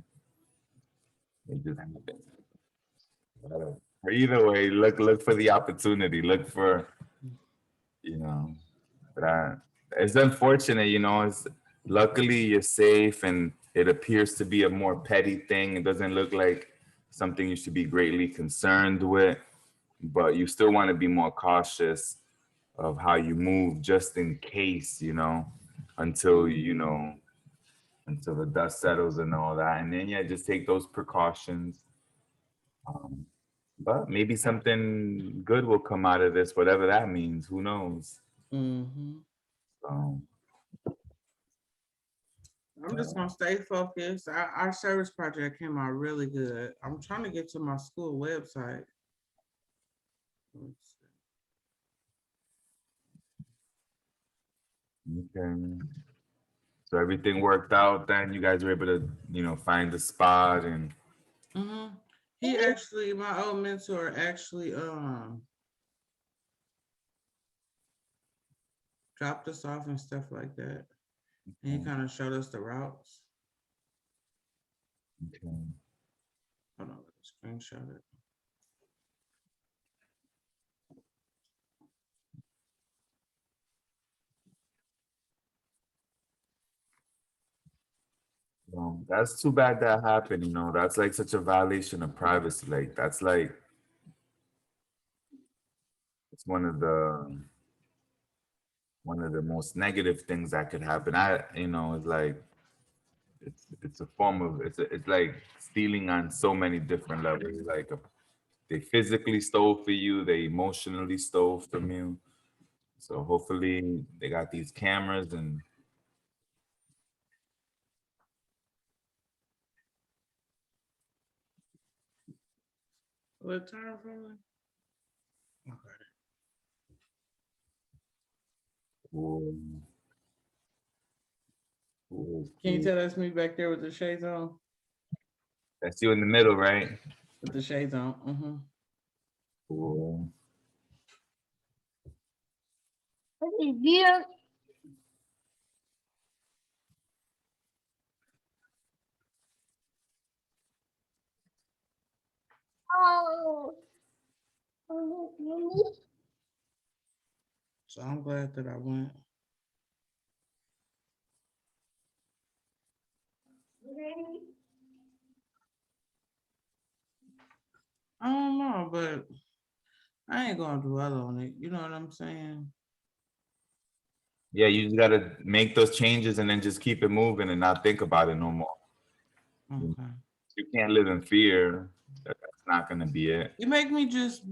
they just happen. But either way, look for the opportunity, look for, you know, but it's unfortunate, you know, it's luckily you're safe and it appears to be a more petty thing. It doesn't look like something you should be greatly concerned with, but you still want to be more cautious of how you move just in case, you know, until, you know, until the dust settles and all that. And then, yeah, just take those precautions. But maybe something good will come out of this, whatever that means. Who knows? Mhm. So, I'm just gonna stay focused. Our service project came out really good. I'm trying to get to my school website. Let's see. okay. So everything worked out. Then you guys were able to, find the spot and. Mhm. He actually, my old mentor actually dropped us off and stuff like that. And he kind of showed us the routes. Okay. Hold on, let me screenshot it. That's too bad that happened. That's like such a violation of privacy. Like that's like it's one of the most negative things that could happen. It's like it's a form of it's like stealing on so many different levels. Like they physically stole for you, they emotionally stole from you. So hopefully they got these cameras and What time from it? Okay. um, Can you tell that's me back there with the shades on? that's you in the middle, right? With the shades on. Mm-hmm. Cool. What is this? Oh. So I'm glad that I went. I don't know, but I ain't gonna dwell on it. You know what I'm saying? Yeah, you just gotta make those changes and then just keep it moving and not think about it no more. Okay. You can't live in fear. That's not gonna be it. It make me just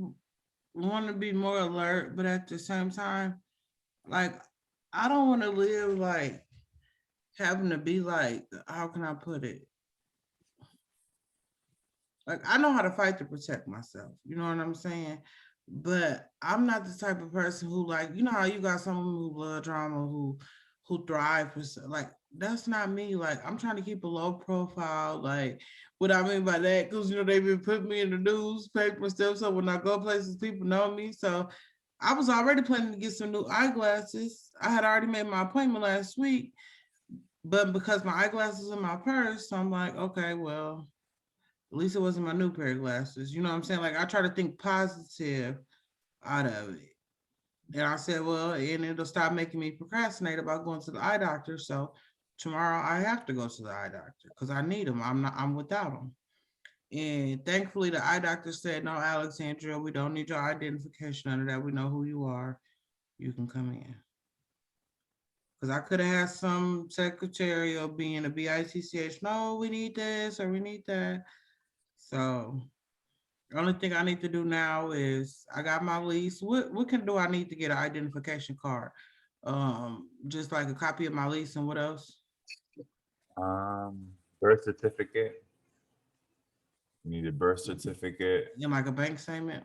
want to be more alert, but at the same time, like I don't want to live like having to be like, how can I put it? Like I know how to fight to protect myself. You know what I'm saying? But I'm not the type of person who like, you know how you got someone who love drama who thrive for like that's not me. Like I'm trying to keep a low profile. Like what I mean by that, because they've been putting me in the newspaper and stuff. So when I go places, people know me. So I was already planning to get some new eyeglasses. I had already made my appointment last week, but because my eyeglasses in my purse, so I'm like, okay, well, at least it wasn't my new pair of glasses. You know what I'm saying? Like I try to think positive out of it. And I said, well, and it'll stop making me procrastinate about going to the eye doctor. So tomorrow I have to go to the eye doctor because I need them. I'm without them. And thankfully the eye doctor said, no, Alexandria, we don't need your identification under that. We know who you are. You can come in. Because I could have had some secretarial being a BITCH. No, we need this or we need that. So the only thing I need to do now is I got my lease. What can do I need to get an identification card? Just like a copy of my lease and what else? Birth certificate. You need a birth certificate, And like a bank statement.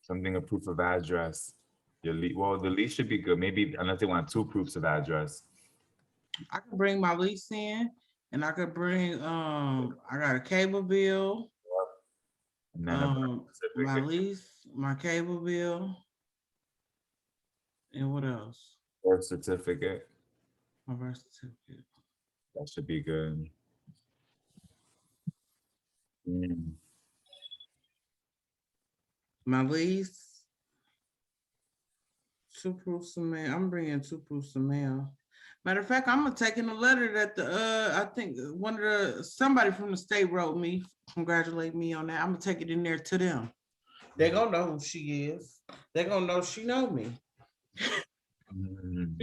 something, a proof of address. Well, the lease should be good. Maybe unless they want two proofs of address. I could bring my lease in and I could bring I got a cable bill, And then a birth my certificate. lease, my cable bill, and what else? Birth certificate. My birth certificate. That should be good. Mm. My lease, two proofs of mail. I'm bringing two proofs of mail. Matter of fact, I'm gonna take in a letter that I think somebody from the state wrote me, congratulate me on that. I'm gonna take it in there to them. They gonna know who she is. They gonna know she know me. Mm.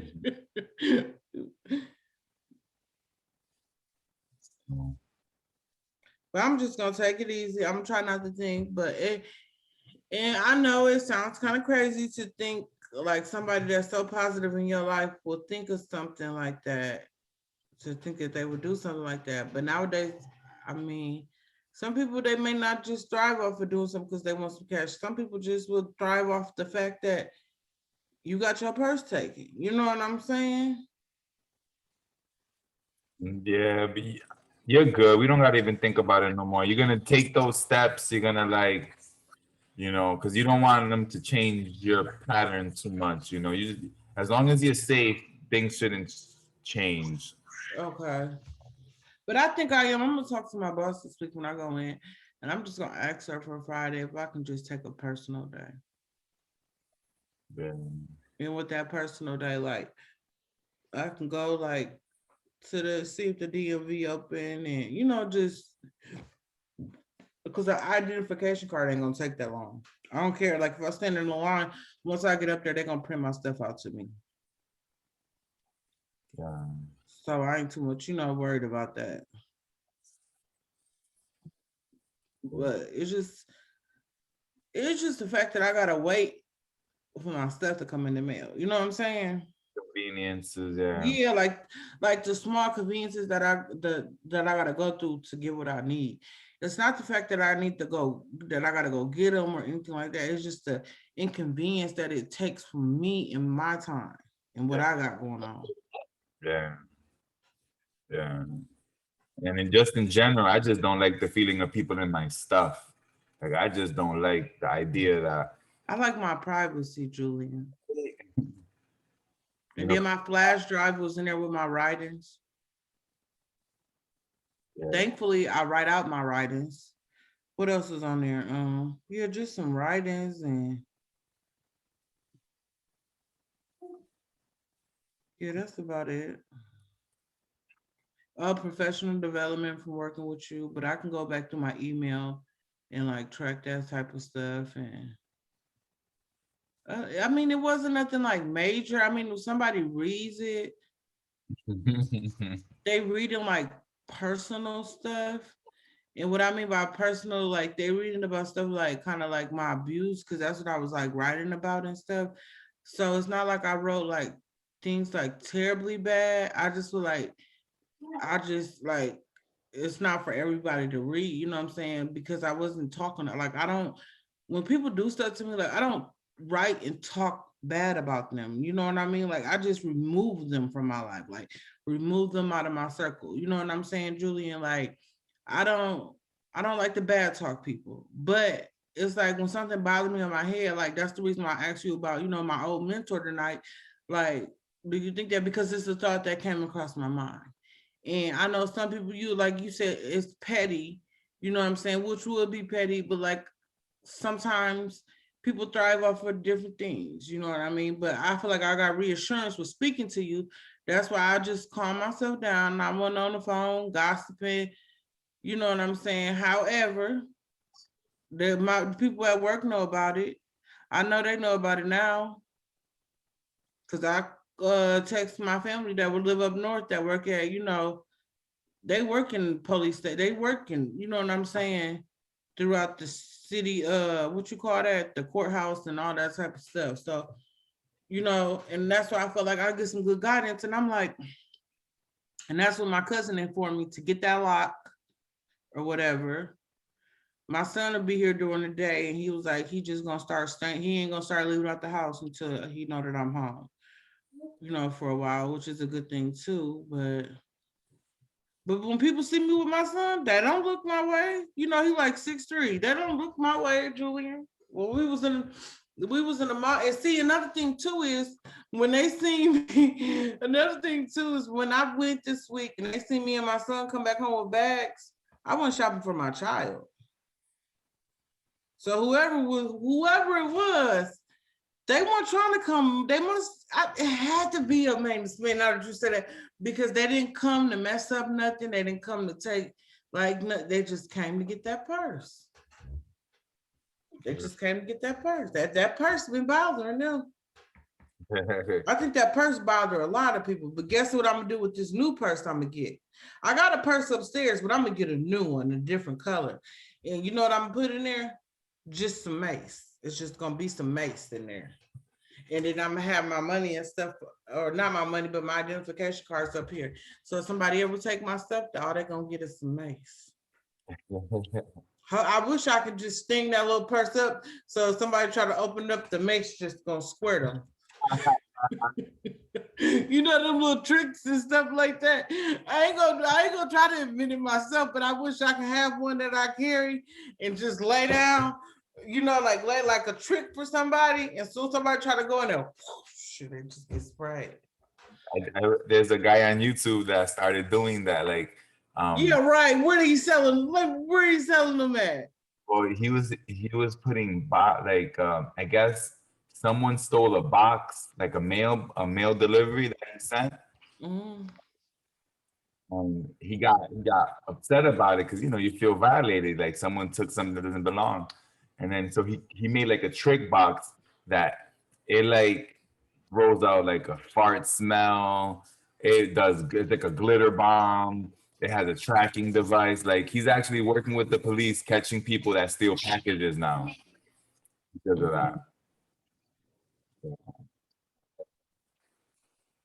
But I'm just gonna take it easy. I'm gonna try not to think, but And I know it sounds kind of crazy to think like somebody that's so positive in your life will think of something like that, to think that they would do something like that. But nowadays, I mean, some people, they may not just thrive off of doing something because they want some cash. Some people just will thrive off the fact that you got your purse taken. You know what I'm saying? Yeah, but you're good. We don't gotta even think about it no more. You're gonna take those steps. You're gonna like, because you don't want them to change your pattern too much. As long as you're safe, things shouldn't change. Okay. But I think I am. I'm gonna talk to my boss this week when I go in, and I'm just gonna ask her for Friday if I can just take a personal day. Yeah. And with that personal day, like I can go like to see if the DMV open, and just because the identification card ain't gonna take that long. I don't care. Like if I stand in the line, once I get up there, they're gonna print my stuff out to me. Yeah. So I ain't too much, worried about that. But it's just the fact that I gotta wait for my stuff to come in the mail. You know what I'm saying? Conveniences, yeah. Yeah, like the small conveniences that I gotta go through to get what I need. It's not the fact that I gotta go get them or anything like that. It's just the inconvenience that it takes from me and my time and what I got going on. Yeah. Yeah. And then just in general, I just don't like the feeling of people in my stuff. Like I just don't like the idea that I like my privacy, Julian. And then my flash drive was in there with my writings. Yeah. Thankfully, I write out my writings. What else is on there? Yeah, just some writings and yeah, that's about it. Professional development from working with you, but I can go back to my email and like track that type of stuff. And I mean, it wasn't nothing like major. I mean, if somebody reads it, they reading like personal stuff. And what I mean by personal, like they reading about stuff like kind of like my abuse, because that's what I was like writing about and stuff. So it's not like I wrote like things like terribly bad. I just feel like it's not for everybody to read, you know what I'm saying? Because I wasn't talking like when people do stuff to me, like I don't write and talk bad about them. You know what I mean? Like I just remove them from my life, like remove them out of my circle. You know what I'm saying, Julian? Like I don't like the bad talk people, but it's like when something bothers me in my head, like that's the reason why I asked you about, my old mentor tonight. Like, do you think that because it's a thought that came across my mind? And I know some people, like you said, it's petty, you know what I'm saying, which would be petty, but like sometimes people thrive off of different things, you know what I mean? But I feel like I got reassurance with speaking to you. That's why I just calm myself down. I wasn't on the phone gossiping, you know what I'm saying? However, my people at work know about it. I know they know about it now because I text my family that would live up north that work at, they work in police state. They work in, you know what I'm saying, throughout the city, what you call that, the courthouse and all that type of stuff. So, and that's why I felt like I get some good guidance. And I'm like, and that's what my cousin informed me to get that lock or whatever. My son will be here during the day, and he was like, he just gonna start staying. He ain't gonna start leaving out the house until he know that I'm home, for a while, which is a good thing too. But when people see me with my son, they don't look my way. He like 6'3". They don't look my way, Julian. Well, we was in the mall. And see, another thing too is when they see me, another thing too is when I went this week and they see me and my son come back home with bags, I went shopping for my child. So whoever it was, they weren't trying to come. It had to be a maintenance man. Now that you said that, because they didn't come to mess up nothing. They didn't come to take, they just came to get that purse. They just came to get that purse. That purse been bothering them. I think that purse bothered a lot of people. But guess what I'm gonna do with this new purse I'm gonna get? I got a purse upstairs, but I'm gonna get a new one, a different color. And you know what I'm gonna put in there? Just some mace. It's just gonna be some mace in there. And then I'm gonna have my money and stuff, or not my money, but my identification cards up here. So if somebody ever take my stuff, all they're gonna get is some mace. I wish I could just sting that little purse up. So if somebody try to open up, the mace just gonna squirt them. You know them little tricks and stuff like that. I ain't gonna try to invent it myself, but I wish I could have one that I carry and just lay down, you know, like lay like a trick for somebody. And so somebody try to go in there, whoosh, they just get sprayed. There's a guy on YouTube that started doing that. Like, Yeah, right. Where are you selling? Where are you selling them at? well, he was putting I guess someone stole a box, like a mail delivery that he sent. Mm. He got upset about it because you feel violated, like someone took something that doesn't belong. And then so he made like a trick box that it like rolls out like a fart smell. It's like a glitter bomb. It has a tracking device. Like he's actually working with the police, catching people that steal packages now because of that.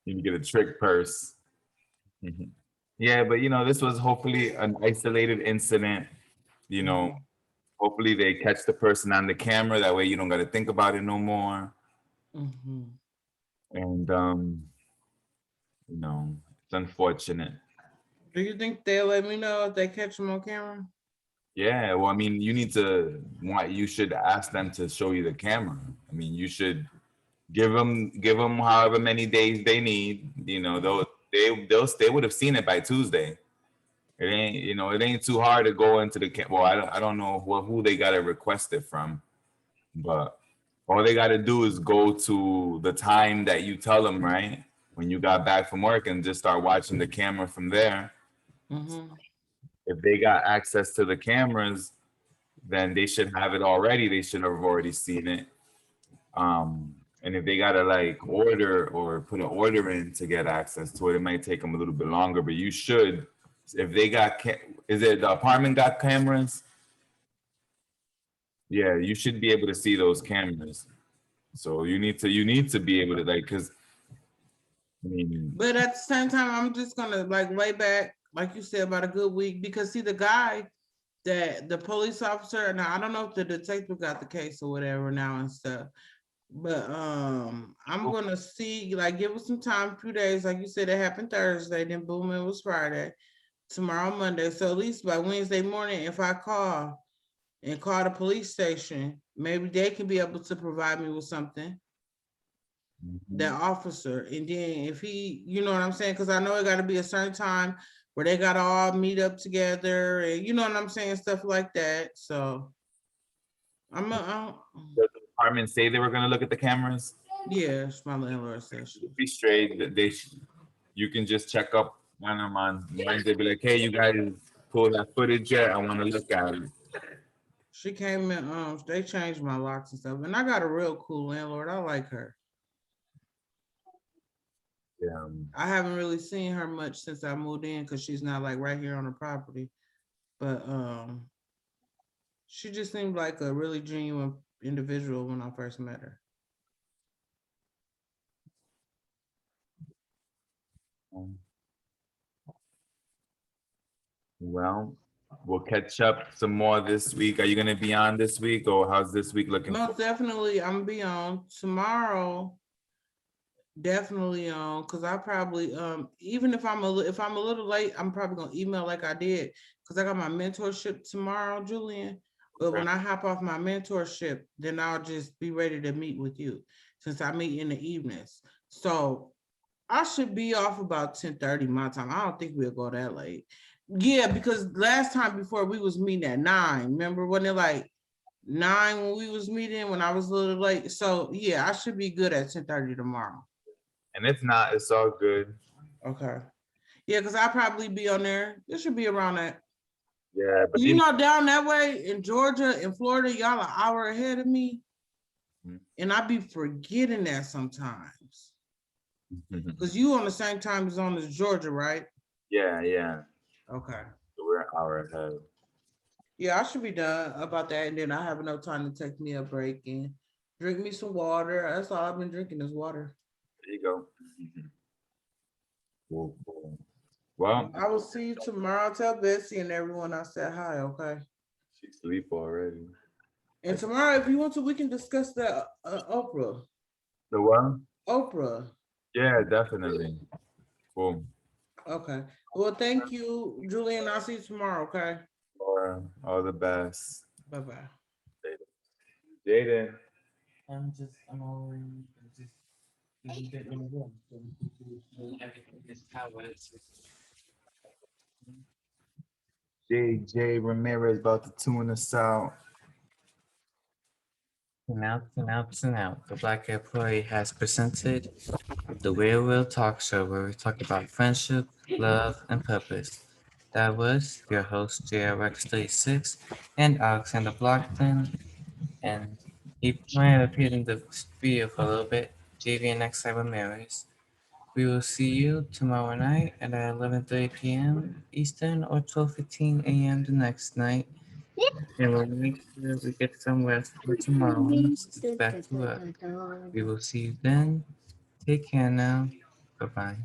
You can get a trick purse. Yeah, but this was hopefully an isolated incident. Hopefully they catch the person on the camera. That way you don't got to think about it no more. Mm-hmm. And it's unfortunate. Do you think they'll let me know if they catch them on camera? Yeah, well, I mean, you should ask them to show you the camera. I mean, you should give them however many days they need. They would have seen it by Tuesday. It ain't too hard to go into the well, I don't know who they got to request it from, but all they got to do is go to the time that you tell them, right? When you got back from work, and just start watching the camera from there. Mm-hmm. If they got access to the cameras, then they should have it already. They should have already seen it. And if they gotta like order or put an order in to get access to it, it might take them a little bit longer. But you should, if they got, is it the apartment got cameras? Yeah, you should be able to see those cameras. So you need to be able to because. But at the same time, I'm just gonna like lay back, like you said, about a good week, because see the guy that the police officer, now I don't know if the detective got the case or whatever now and stuff, but I'm gonna see, like give it some time, a few days, like you said, it happened Thursday, then boom, it was Friday, tomorrow Monday. So at least by Wednesday morning, if I call the police station, maybe they can be able to provide me with something. That officer, and then if he, you know what I'm saying, because I know it got to be a certain time where they got to all meet up together, and you know what I'm saying, stuff like that. So Does the department say they were going to look at the cameras? Yes, my landlord said be straight. You can just check up on them on Wednesday. Be like, hey, you guys pull that footage yet? I want to look at it. She came in. They changed my locks and stuff, and I got a real cool landlord. I like her. Yeah. I haven't really seen her much since I moved in because she's not like right here on the property, but she just seemed like a really genuine individual when I first met her. Well, we'll catch up some more this week. Are you going to be on this week, or how's this week looking? Most definitely, I'm gonna be on tomorrow. Definitely on, because I probably even if I'm a little late, I'm probably gonna email like I did, because I got my mentorship tomorrow, Julian. But when I hop off my mentorship, then I'll just be ready to meet with you, since I meet in the evenings. So I should be off about 10:30 my time. I don't think we'll go that late. Yeah, because last time before we was meeting at 9. Remember when it like 9 when we was meeting, when I was a little late? So yeah, I should be good at 10:30 tomorrow. And if not, it's all good. Okay. Yeah, because I'll probably be on there. It should be around that. Yeah, but you know, down that way in Georgia and Florida, y'all an hour ahead of me. And I be forgetting that sometimes. Because you on the same time zone as Georgia, right? Yeah. Okay. So we're an hour ahead. Yeah, I should be done about that, and then I have enough time to take me a break and drink me some water. That's all I've been drinking is water. There you go. Cool, cool. Well, I will see you tomorrow. Tell Betsy and everyone I said hi, okay? she sleep already. And tomorrow, if you want to, we can discuss the Oprah. The what? Oprah. Yeah, definitely. Cool. Okay. Well, thank you, Julian. I'll see you tomorrow, okay? All the best. Bye-bye. Jaden. I'm always just getting in the room. So everything is how it's. JJ Ramirez about to tune us out. And out. The Black Employee has presented the Real Talk Show, where we talk about friendship, love, and purpose. That was your host, JRX36, and Alexander Blockton. And he might have appeared in the video for a little bit, JVNX Ramirez. We will see you tomorrow night at 11:30 p.m. Eastern or 12:15 a.m. the next night. And we'll make sure we get some rest for tomorrow. It's back to work. We will see you then. Take care now. Bye bye.